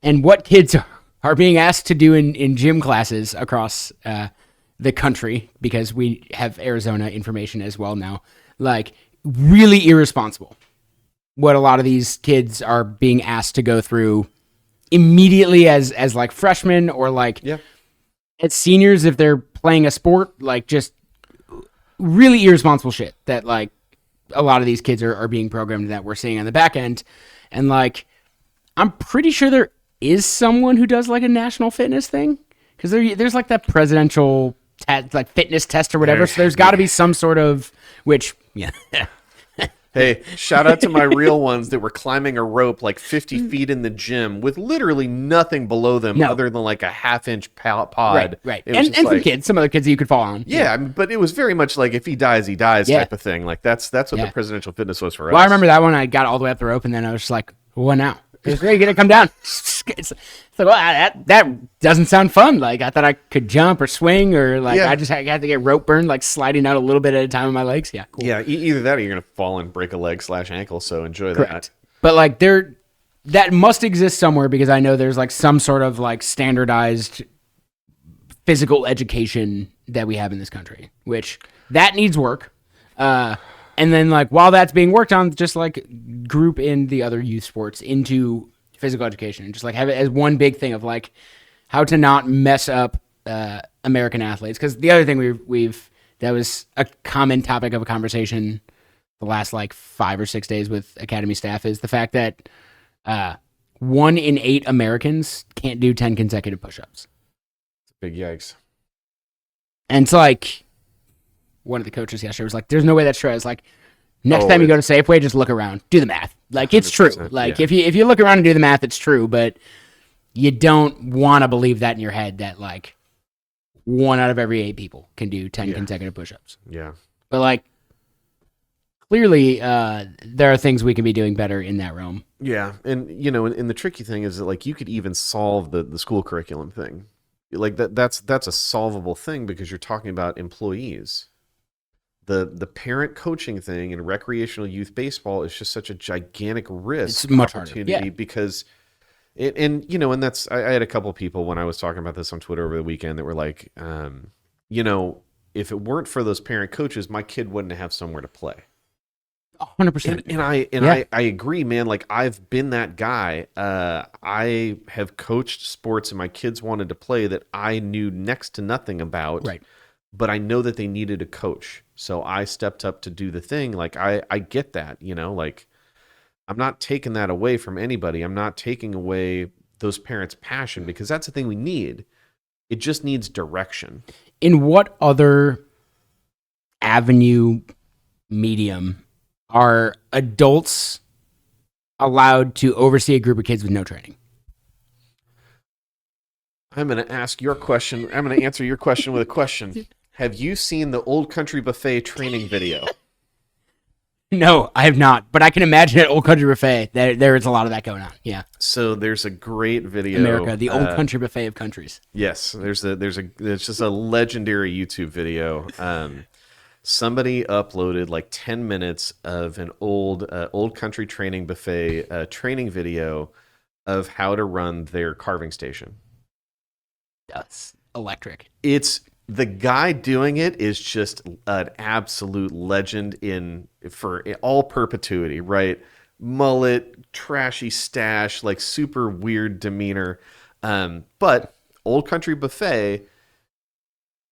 and what kids are being asked to do in gym classes across the country, because we have Arizona information as well now. Like, really irresponsible what a lot of these kids are being asked to go through immediately as like freshmen or like as seniors if they're playing a sport, like just really irresponsible shit that like a lot of these kids are being programmed that we're seeing on the back end. And like, I'm pretty sure there is someone who does like a national fitness thing because there's like that presidential like fitness test or whatever. So there's got to be some sort of Hey, shout out to my real ones that were climbing a rope like 50 feet in the gym with literally nothing below them other than like a half-inch pod. Right. And some kids, some other kids that you could fall on. Yeah, but it was very much like if he dies, he dies type of thing. Like that's what the presidential fitness was for us. Well, I remember that one. I got all the way up the rope and then I was just like, what now? It's great, gonna come down. It's like, well, that doesn't sound fun. Like I thought I could jump or swing or like I had to get rope burn, like sliding out a little bit at a time with my legs. Yeah, cool. Yeah, either that or you're gonna fall and break a leg / ankle. So enjoy that. But like that must exist somewhere because I know there's like some sort of like standardized physical education that we have in this country, which that needs work. And then, like, while that's being worked on, just, like, group in the other youth sports into physical education. And just, like, have it as one big thing of, like, how to not mess up American athletes. Because the other thing that was a common topic of a conversation the last, like, 5 or 6 days with academy staff is the fact that 1 in 8 Americans can't do 10 consecutive push-ups. Big yikes. And it's like... One of the coaches yesterday was like, there's no way that's true. I was like, next time you go to Safeway, just look around. Do the math. Like, it's true. Like, if you look around and do the math, it's true. But you don't want to believe that in your head that, like, 1 out of every 8 people can do 10 consecutive push-ups. Yeah. But, like, clearly there are things we can be doing better in that realm. Yeah. And, you know, and the tricky thing is that, like, you could even solve the school curriculum thing. Like, that's a solvable thing because you're talking about employees. The parent coaching thing in recreational youth baseball is just such a gigantic risk. It's much harder. Because and you know, and that's I had a couple of people when I was talking about this on Twitter over the weekend that were like, you know, if it weren't for those parent coaches, my kid wouldn't have somewhere to play. 100%. And I agree, man. Like I've been that guy. I have coached sports and my kids wanted to play that I knew next to nothing about. Right. But I know that they needed a coach. So I stepped up to do the thing. Like I get that, you know, like I'm not taking that away from anybody. I'm not taking away those parents' passion because that's the thing we need. It just needs direction. In what other avenue medium are adults allowed to oversee a group of kids with no training? I'm going to ask your question. I'm going to answer your question with a question. Have you seen the Old Country Buffet training video? No, I have not. But I can imagine at Old Country Buffet, there is a lot of that going on. Yeah. So there's a great video. America, the Old Country Buffet of countries. Yes, there's just a legendary YouTube video. Somebody uploaded like 10 minutes of an old country training buffet training video of how to run their carving station. That's electric. It's the guy doing it is just an absolute legend for all perpetuity, right? Mullet, trashy stash, like super weird demeanor. But Old Country Buffet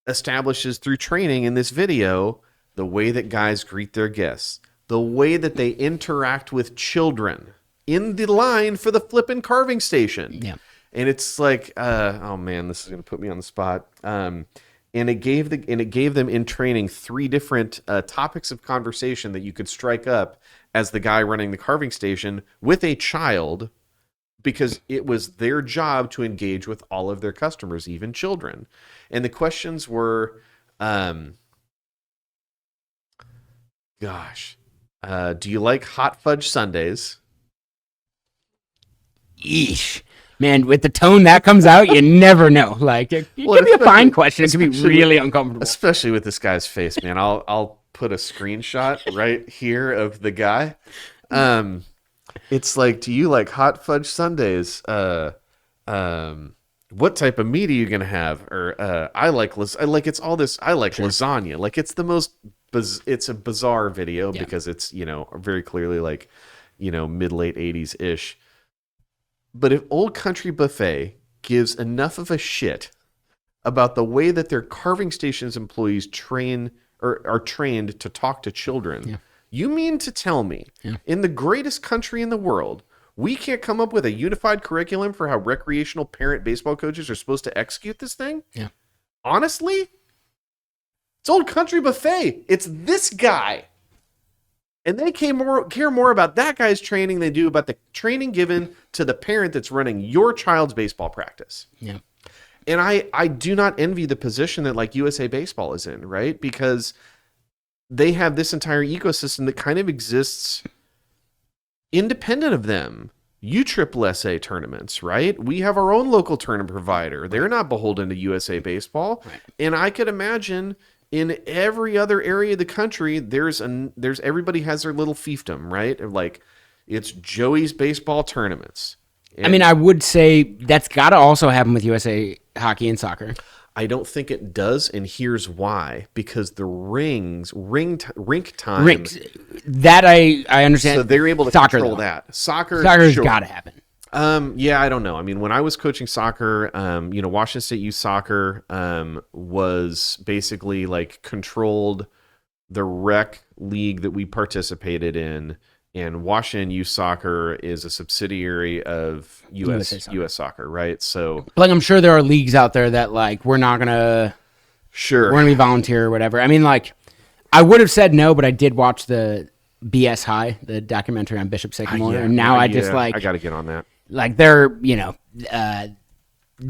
establishes through training in this video the way that guys greet their guests, the way that they interact with children in the line for the flippin' carving station. Yeah. And it's like, oh man, this is going to put me on the spot. And it gave them in training 3 different topics of conversation that you could strike up as the guy running the carving station with a child, because it was their job to engage with all of their customers, even children. And the questions were, do you like hot fudge sundaes? Yeesh. Man, with the tone that comes out, you never know. Like, it could be a fine question. It could be really uncomfortable. Especially with this guy's face, man. I'll put a screenshot right here of the guy. It's like, do you like hot fudge sundaes? What type of meat are you gonna have? Or I like it's all this. I like lasagna. Like it's the most it's a bizarre video because it's, very clearly like, mid late 80s ish. But if Old Country Buffet gives enough of a shit about the way that their carving stations employees are trained to talk to children, you mean to tell me in the greatest country in the world, we can't come up with a unified curriculum for how recreational parent baseball coaches are supposed to execute this thing? Yeah. Honestly, it's Old Country Buffet. It's this guy. And they care more about that guy's training than they do about the training given to the parent that's running your child's baseball practice. Yeah. And I do not envy the position that like USA Baseball is in, right? Because they have this entire ecosystem that kind of exists independent of them. USSSA tournaments, right? We have our own local tournament provider. They're not beholden to USA Baseball. Right. And I could imagine in every other area of the country, there's everybody has their little fiefdom, right? Like it's Joey's baseball tournaments. And I mean, I would say that's got to also happen with USA hockey and soccer. I don't think it does, and here's why: because the rink time. That I understand. So they're able to control that. Soccer's got to happen. Yeah, I don't know. I mean, when I was coaching soccer, Washington State Youth Soccer was basically like controlled the rec league that we participated in, and Washington Youth Soccer is a subsidiary of US Soccer, right? So, like, I'm sure there are leagues out there that like we're gonna be volunteer or whatever. I mean, like, I would have said no, but I did watch the BS High, the documentary on Bishop Sycamore, and now I got to get on that. Like, there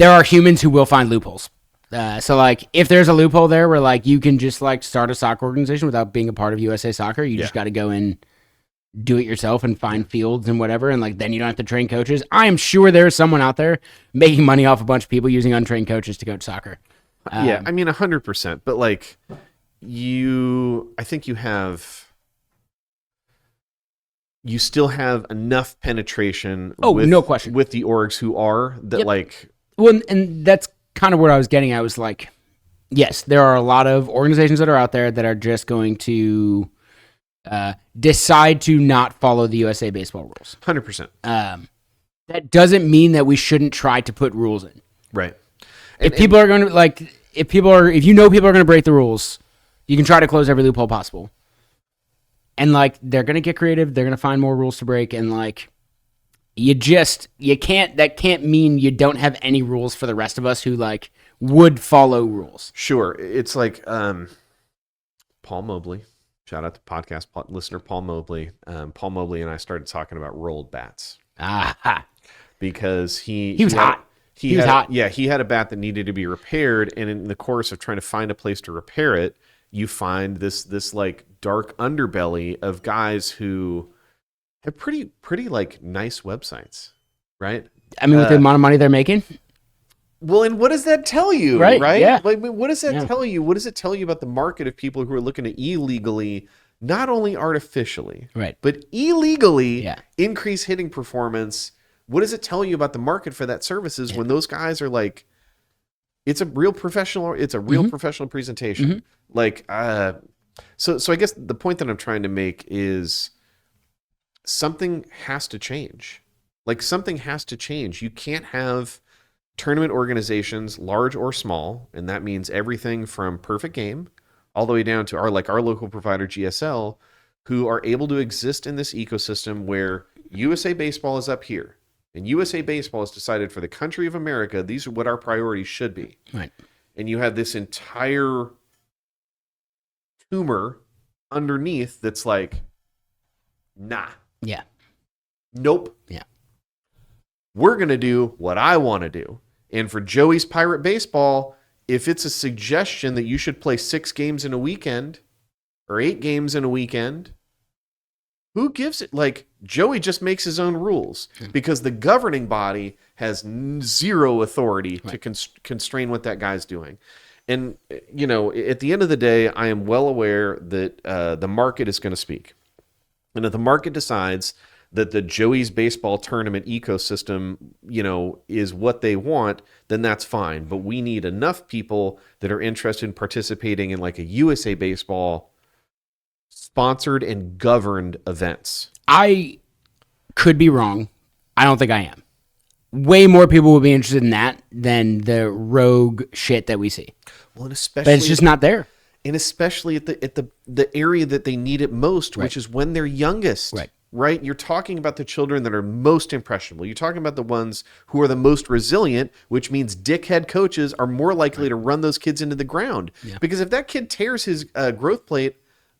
are humans who will find loopholes. So like, if there's a loophole there where like you can just like start a soccer organization without being a part of USA Soccer, you just got to go and do it yourself and find fields and whatever, and like then you don't have to train coaches. I am sure there's someone out there making money off a bunch of people using untrained coaches to coach soccer. Yeah, I mean 100%. But like I think you still have enough penetration. No question, with the orgs who are that like. Well, and that's kind of what I was getting at. Was like, yes, there are a lot of organizations that are out there that are just going to decide to not follow the USA Baseball rules. 100%. That doesn't mean that we shouldn't try to put rules in. Right. If people are going to if people are going to break the rules, you can try to close every loophole possible. And like, they're going to get creative. They're going to find more rules to break. And like, that can't mean you don't have any rules for the rest of us who like would follow rules. Sure. It's like, Paul Mobley. Shout out to podcast listener Paul Mobley. Paul Mobley and I started talking about rolled bats. Because he was hot. He was hot. Yeah, he had a bat that needed to be repaired, and in the course of trying to find a place to repair it, you find this like dark underbelly of guys who have pretty like nice websites, right? I mean, with the amount of money they're making. Well, and what does that tell you, right? Yeah. Like, what does that tell you? What does it tell you about the market of people who are looking to illegally, not only artificially, but illegally increase hitting performance? What does it tell you about the market for that services when those guys are like, it's a real professional presentation. Mm-hmm. Like, so I guess the point that I'm trying to make is something has to change. Like, something has to change. You can't have tournament organizations, large or small, and that means everything from Perfect Game all the way down to our local provider GSL, who are able to exist in this ecosystem where USA Baseball is up here, and USA Baseball has decided for the country of America, these are what our priorities should be. Right. And you have this entire tumor underneath that's like, nah. Yeah. Nope. Yeah. We're going to do what I want to do. And for Joey's Pirate Baseball, if it's a suggestion that you should play 6 games in a weekend or 8 games in a weekend, who gives it? Like, Joey just makes his own rules because the governing body has zero authority to constrain what that guy's doing. And, at the end of the day, I am well aware that the market is going to speak. And if the market decides that the Joey's Baseball tournament ecosystem, is what they want, then that's fine. But we need enough people that are interested in participating in like a USA Baseball sponsored and governed events. I could be wrong. I don't think I am. Way more people will be interested in that than the rogue shit that we see. Well, and especially, but it's just not there. And especially at the area that they need it most, which is when they're youngest. Right? You're talking about the children that are most impressionable. You're talking about the ones who are the most resilient, which means dickhead coaches are more likely to run those kids into the ground. Yeah. Because if that kid tears his growth plate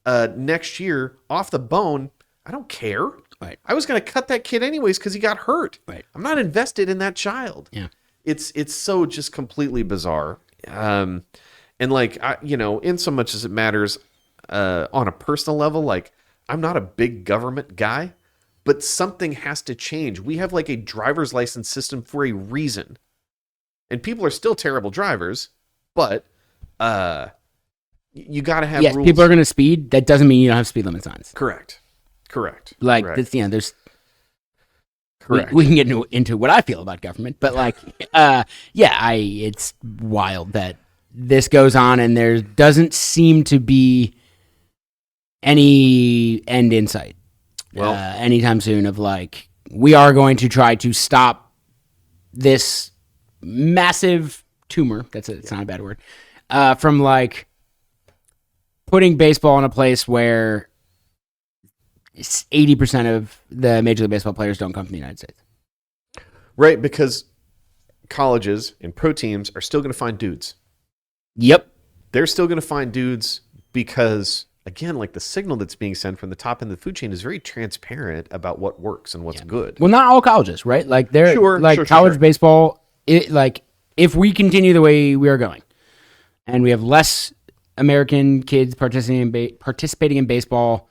next year off the bone, I don't care. Right. I was going to cut that kid anyways because he got hurt. Right. I'm not invested in that child. Yeah. It's so just completely bizarre. And like, in so much as it matters on a personal level, like, I'm not a big government guy, but something has to change. We have like a driver's license system for a reason. And people are still terrible drivers, but you got to have rules. People are going to speed. That doesn't mean you don't have speed limit signs. Correct. Like, correct. There's... Correct. We can get into what I feel about government, but like, it's wild that this goes on and there doesn't seem to be any end in sight. Well, anytime soon of like, we are going to try to stop this massive tumor. It's not a bad word. From like putting baseball in a place where 80% of the Major League Baseball players don't come from the United States. Right, because colleges and pro teams are still going to find dudes. Yep. They're still going to find dudes because, again, like the signal that's being sent from the top end of the food chain is very transparent about what works and what's good. Well, not all colleges, right? Like college baseball, if we continue the way we are going and we have less American kids participating in baseball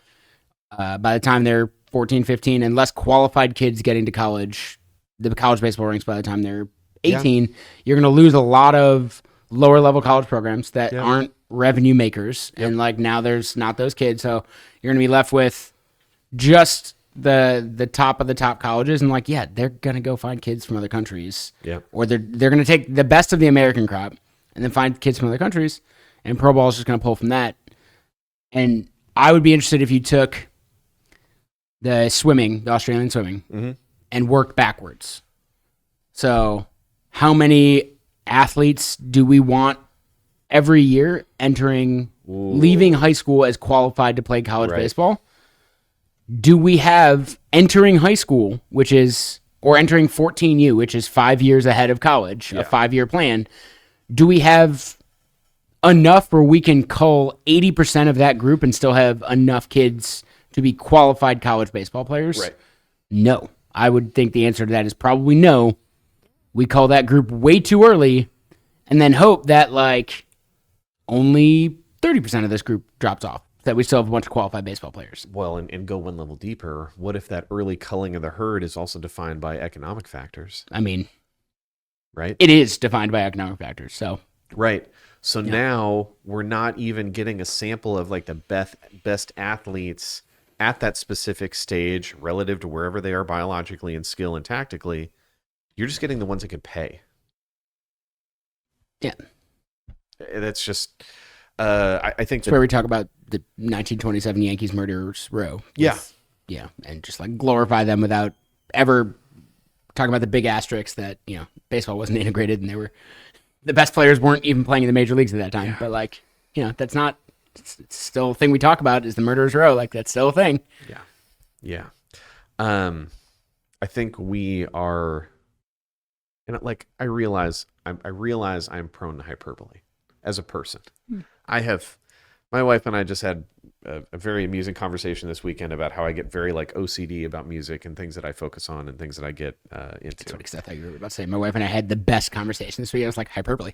by the time they're 14, 15, and less qualified kids getting to college, the college baseball ranks by the time they're 18, you're going to lose a lot of lower level college programs that aren't revenue makers. And like now there's not those kids. So you're going to be left with just the top of the top colleges. And like, they're going to go find kids from other countries. Yeah. Or they're going to take the best of the American crop and then find kids from other countries. And pro ball is just going to pull from that. And I would be interested if you took the Australian swimming, and worked backwards. So how many athletes do we want every year leaving high school as qualified to play college baseball? Do we have entering high school, or entering 14U, which is 5 years ahead of college, a 5-year plan? Do we have enough where we can cull 80% of that group and still have enough kids to be qualified college baseball players? Right. No. I would think the answer to that is probably no. We call that group way too early and then hope that like only 30% of this group drops off, that we still have a bunch of qualified baseball players. Well, and go one level deeper. What if that early culling of the herd is also defined by economic factors? I mean, right? It is defined by economic factors. So right. So now we're not even getting a sample of like the best athletes at that specific stage relative to wherever they are biologically and skill and tactically. You're just getting the ones that can pay. Yeah. That's just, I think that's where we talk about the 1927 Yankees murderers row. Yeah. And just like glorify them without ever talking about the big asterisks that, baseball wasn't integrated and the best players weren't even playing in the major leagues at that time. But like, that's not, it's still a thing we talk about is the murderers row. Like that's still a thing. Yeah. I think we are, and like, I realize I'm prone to hyperbole as a person. My wife and I just had a very amusing conversation this weekend about how I get very like OCD about music and things that I focus on and things that I get into. That's what I thought you were about to say. My wife and I had the best conversation this weekend. I was like, hyperbole.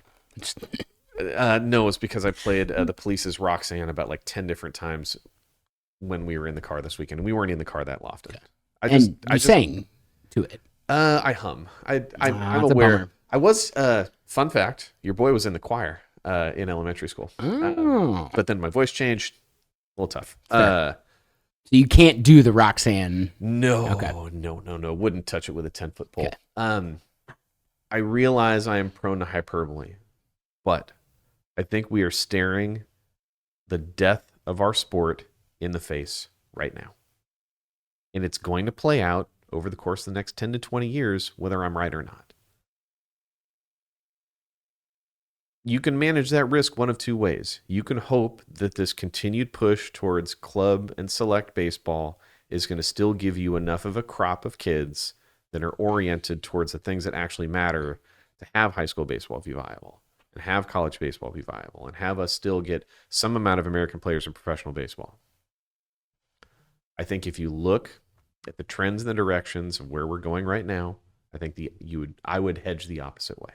No, it's because I played The Police's Roxanne about like 10 different times when we were in the car this weekend. And we weren't in the car that often. I sang to it. I hum. I'm aware. I was, fun fact, your boy was in the choir in elementary school. But then my voice changed. A little tough. So you can't do the Roxanne. No. Okay. No. Wouldn't touch it with a 10-foot pole. Okay. I realize I am prone to hyperbole, but I think we are staring the death of our sport in the face right now. And it's going to play out over the course of the next 10 to 20 years, whether I'm right or not. You can manage that risk one of two ways. You can hope that this continued push towards club and select baseball is going to still give you enough of a crop of kids that are oriented towards the things that actually matter to have high school baseball be viable and have college baseball be viable and have us still get some amount of American players in professional baseball. I think if you look at the trends and the directions of where we're going right now, I think I would hedge the opposite way.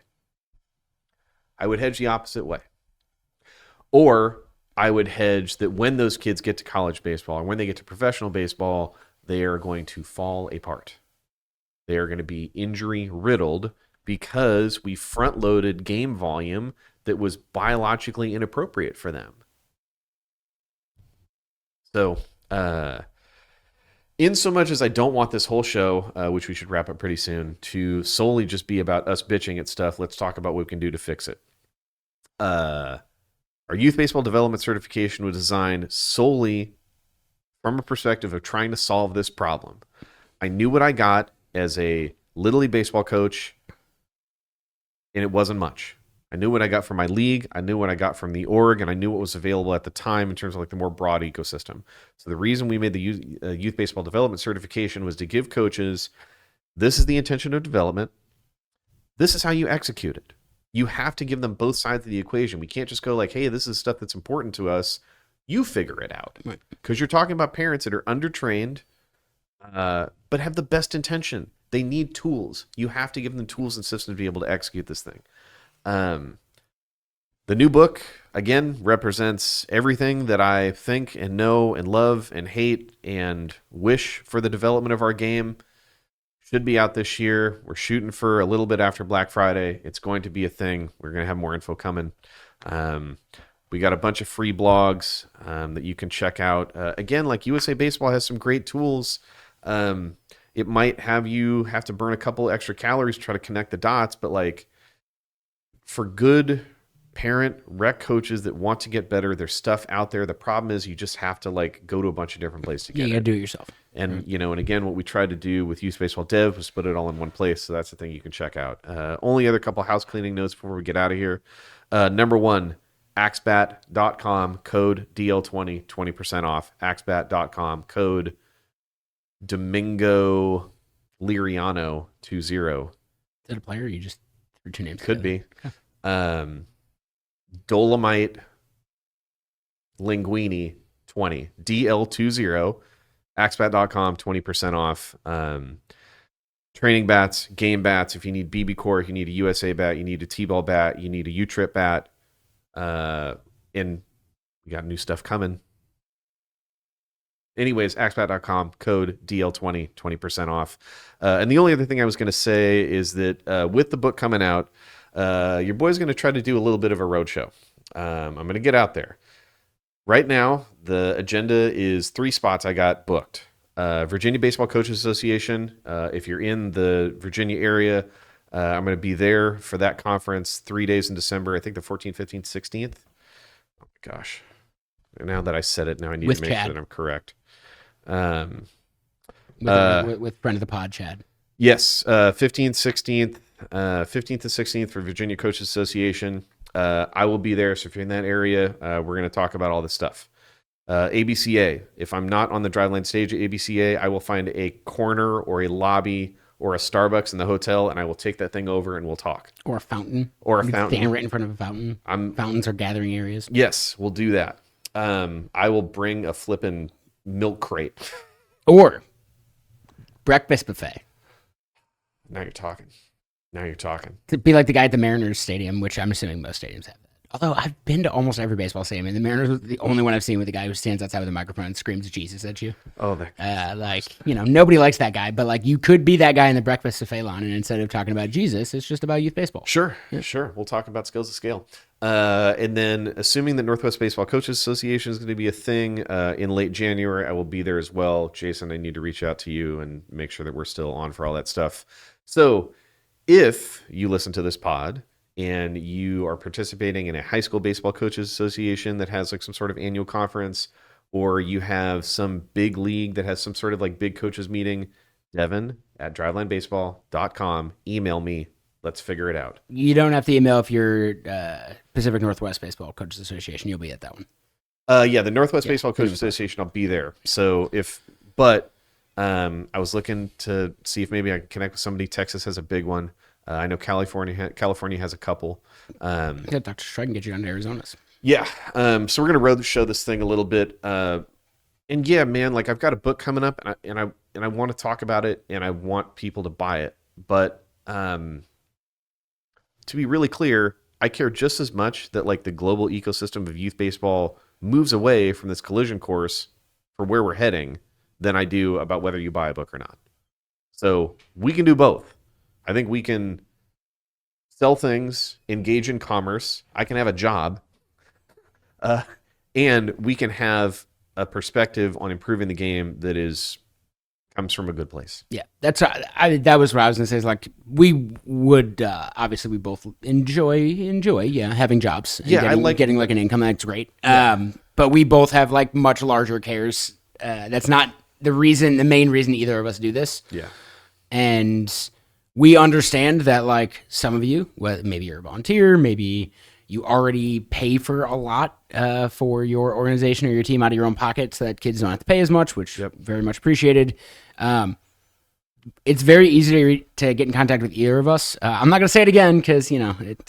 I would hedge the opposite way. Or I would hedge that when those kids get to college baseball and when they get to professional baseball, they are going to fall apart. They are going to be injury riddled because we front loaded game volume that was biologically inappropriate for them. So, in so much as I don't want this whole show, which we should wrap up pretty soon, to solely just be about us bitching at stuff, let's talk about what we can do to fix it. Our youth baseball development certification was designed solely from a perspective of trying to solve this problem. I knew what I got as a Little League baseball coach, and it wasn't much. I knew what I got from my league, I knew what I got from the org, and I knew what was available at the time in terms of like the more broad ecosystem. So the reason we made the youth baseball development certification was to give coaches, this is the intention of development, this is how you execute it. You have to give them both sides of the equation. We can't just go like, hey, this is stuff that's important to us. You figure it out. Because you're talking about parents that are undertrained, but have the best intention. They need tools. You have to give them tools and systems to be able to execute this thing. The new book, again, represents everything that I think and know and love and hate and wish for the development of our game. Should be out this year. We're shooting for a little bit after Black Friday. It's going to be a thing. We're going to have more info coming. We got a bunch of free blogs that you can check out. Again, like USA Baseball has some great tools. It might have you have to burn a couple extra calories to try to connect the dots, but like for good parent rec coaches that want to get better, there's stuff out there. The problem is you just have to like go to a bunch of different places to get it. You got to do it yourself. And, you know, and again, what we tried to do with Youth Baseball Dev was put it all in one place. So that's the thing you can check out. Only other couple house cleaning notes before we get out of here. Number one, axbat.com, code DL20, 20% off. Axbat.com, code Domingo Liriano 20. Is that a player or you just threw two names Could together? be. Dolomite Linguini 20, DL20. Axbat.com, 20% off. Training bats, game bats. If you need BB Core, if you need a USA bat, you need a T-ball bat, you need a U-trip bat. And we got new stuff coming. Anyways, axbat.com, code DL20, 20% off. And the only other thing I was going to say is that with the book coming out, your boy's going to try to do a little bit of a roadshow. I'm going to get out there. Right now, the agenda is 3 spots I got booked. Virginia Baseball Coaches Association. If you're in the Virginia area, I'm going to be there for that conference 3 days in December. I think the 14th, 15th, 16th. Oh my gosh. Now that I said it, now I need to make sure that I'm correct. With friend of the pod, Chad. Yes, 15th, 16th. 15th to 16th for Virginia Coaches Association. I will be there, so if you're in that area, we're going to talk about all this stuff. ABCA. If I'm not on the driveline stage at ABCA, I will find a corner or a lobby or a Starbucks in the hotel, and I will take that thing over and we'll talk. Or a fountain. Or a fountain. Stand right in front of a fountain. Fountains are gathering areas. Yes, we'll do that. I will bring a flippin' milk crate. Or breakfast buffet. Now you're talking. To be like the guy at the Mariners Stadium, which I'm assuming most stadiums have that. Although I've been to almost every baseball stadium, and the Mariners was the only one I've seen with the guy who stands outside with a microphone and screams Jesus at you. Oh, nobody likes that guy, but like you could be that guy in the breakfast buffet line, and instead of talking about Jesus, it's just about youth baseball. Sure. We'll talk about skills to scale. And then assuming that Northwest Baseball Coaches Association is going to be a thing in late January, I will be there as well. Jason, I need to reach out to you and make sure that we're still on for all that stuff. So if you listen to this pod and you are participating in a high school baseball coaches association that has like some sort of annual conference, or you have some big league that has some sort of like big coaches meeting, Deven@drivelinebaseball.com. Email me. Let's figure it out. You don't have to email if you're Pacific Northwest Baseball Coaches Association. You'll be at that one. Yeah, the Northwest Baseball Coaches Association, I'll be there. So I was looking to see if maybe I could connect with somebody. Texas has a big one. I know California has a couple. Yeah, Dr. Strike can get you down to Arizona's. Yeah. So we're gonna road show this thing a little bit. And yeah, man, like I've got a book coming up, and I want to talk about it, and I want people to buy it. But to be really clear, I care just as much that like the global ecosystem of youth baseball moves away from this collision course for where we're heading than I do about whether you buy a book or not. So we can do both. I think we can sell things, engage in commerce. I can have a job, and we can have a perspective on improving the game that comes from a good place. Yeah, that was what I was gonna say. Is like we would obviously we both enjoy having jobs. And I like getting like an income. That's great. Yeah. But we both have like much larger cares. That's not the main reason either of us do this. Yeah, and we understand that like some of you, well, maybe you're a volunteer, maybe you already pay for a lot for your organization or your team out of your own pocket so that kids don't have to pay as much, which very much appreciated. It's very easy to get in contact with either of us. I'm not going to say it again because, it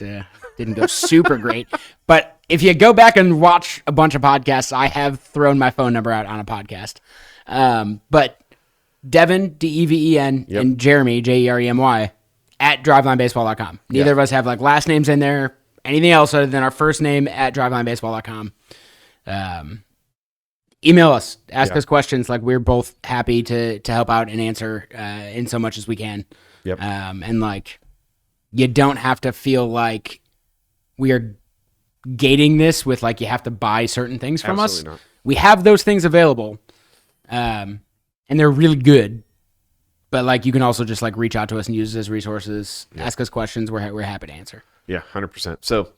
didn't go super great. But if you go back and watch a bunch of podcasts, I have thrown my phone number out on a podcast. But Deven, Deven, and Jeremy, Jeremy, at drivelinebaseball.com. Neither of us have like last names in there, anything else other than our first name at drivelinebaseball.com. Email us, ask us questions. Like we're both happy to help out and answer in so much as we can. Yep. And like you don't have to feel like we are gating this with like you have to buy certain things from us. Not. We have those things available. And they're really good, but like you can also just like reach out to us and use us as resources, ask us questions. We're happy to answer. Yeah, 100%. So,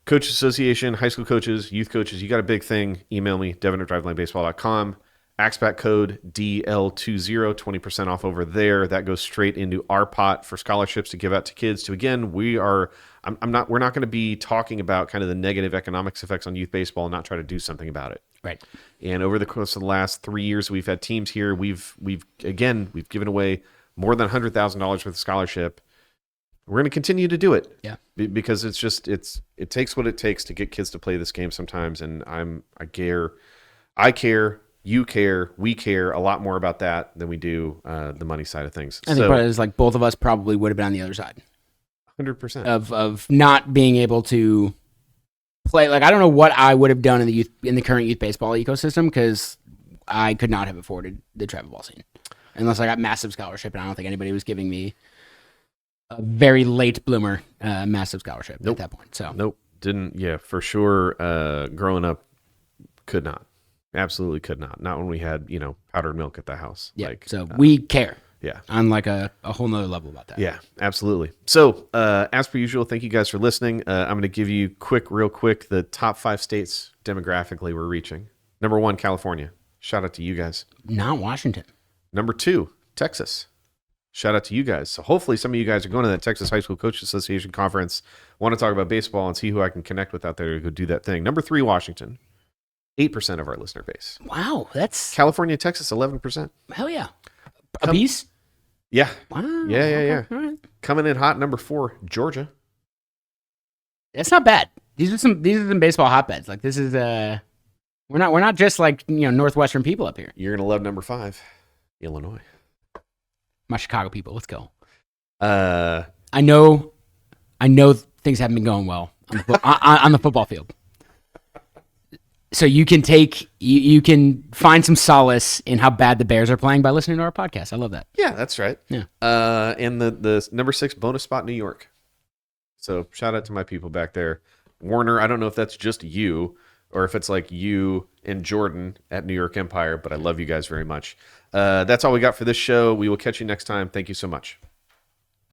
Coach Association, high school coaches, youth coaches, you got a big thing? Email me, Deven@drivelinebaseball.com. AXPAC code DL20, 20% off over there. That goes straight into our pot for scholarships to give out to kids. We're not going to be talking about kind of the negative economics effects on youth baseball and not try to do something about it. Right. And over the course of the last 3 years, we've had teams here. We've given away more than $100,000 worth of scholarship. We're going to continue to do it. Yeah. Because it takes what it takes to get kids to play this game sometimes. And I care, you care, we care a lot more about that than we do the money side of things. I think part of it is like both of us probably would have been on the other side. 100%. Of not being able to play. Like I don't know what I would have done in the current youth baseball ecosystem because I could not have afforded the travel ball scene unless I got massive scholarship, and I don't think anybody was giving me a very late bloomer massive scholarship at that point. So nope, didn't. Yeah, for sure. Growing up, could not. Absolutely could not. Not when we had powdered milk at the house. Yeah. So we care. Yeah. On like a whole nother level about that. Yeah, absolutely. So, as per usual, thank you guys for listening. I'm going to give you real quick, the top 5 states demographically we're reaching. Number 1, California. Shout out to you guys. Not Washington. Number 2, Texas. Shout out to you guys. So hopefully some of you guys are going to that Texas High School Coaches Association conference, want to talk about baseball and see who I can connect with out there to go do that thing. Number 3, Washington. 8% of our listener base. Wow, that's... California, Texas, 11%. Hell yeah. A piece? Yeah. Wow. Yeah. Right. Coming in hot, number 4, Georgia. That's not bad. These are some baseball hotbeds. Like this is we're not just like Northwestern people up here. You're gonna love number 5, Illinois. My Chicago people. Let's go. I know things haven't been going well on the football field. So you can find some solace in how bad the Bears are playing by listening to our podcast. I love that. Yeah, that's right. Yeah. And the number 6 bonus spot, New York. So shout out to my people back there. Warner, I don't know if that's just you or if it's like you and Jordan at New York Empire, but I love you guys very much. That's all we got for this show. We will catch you next time. Thank you so much.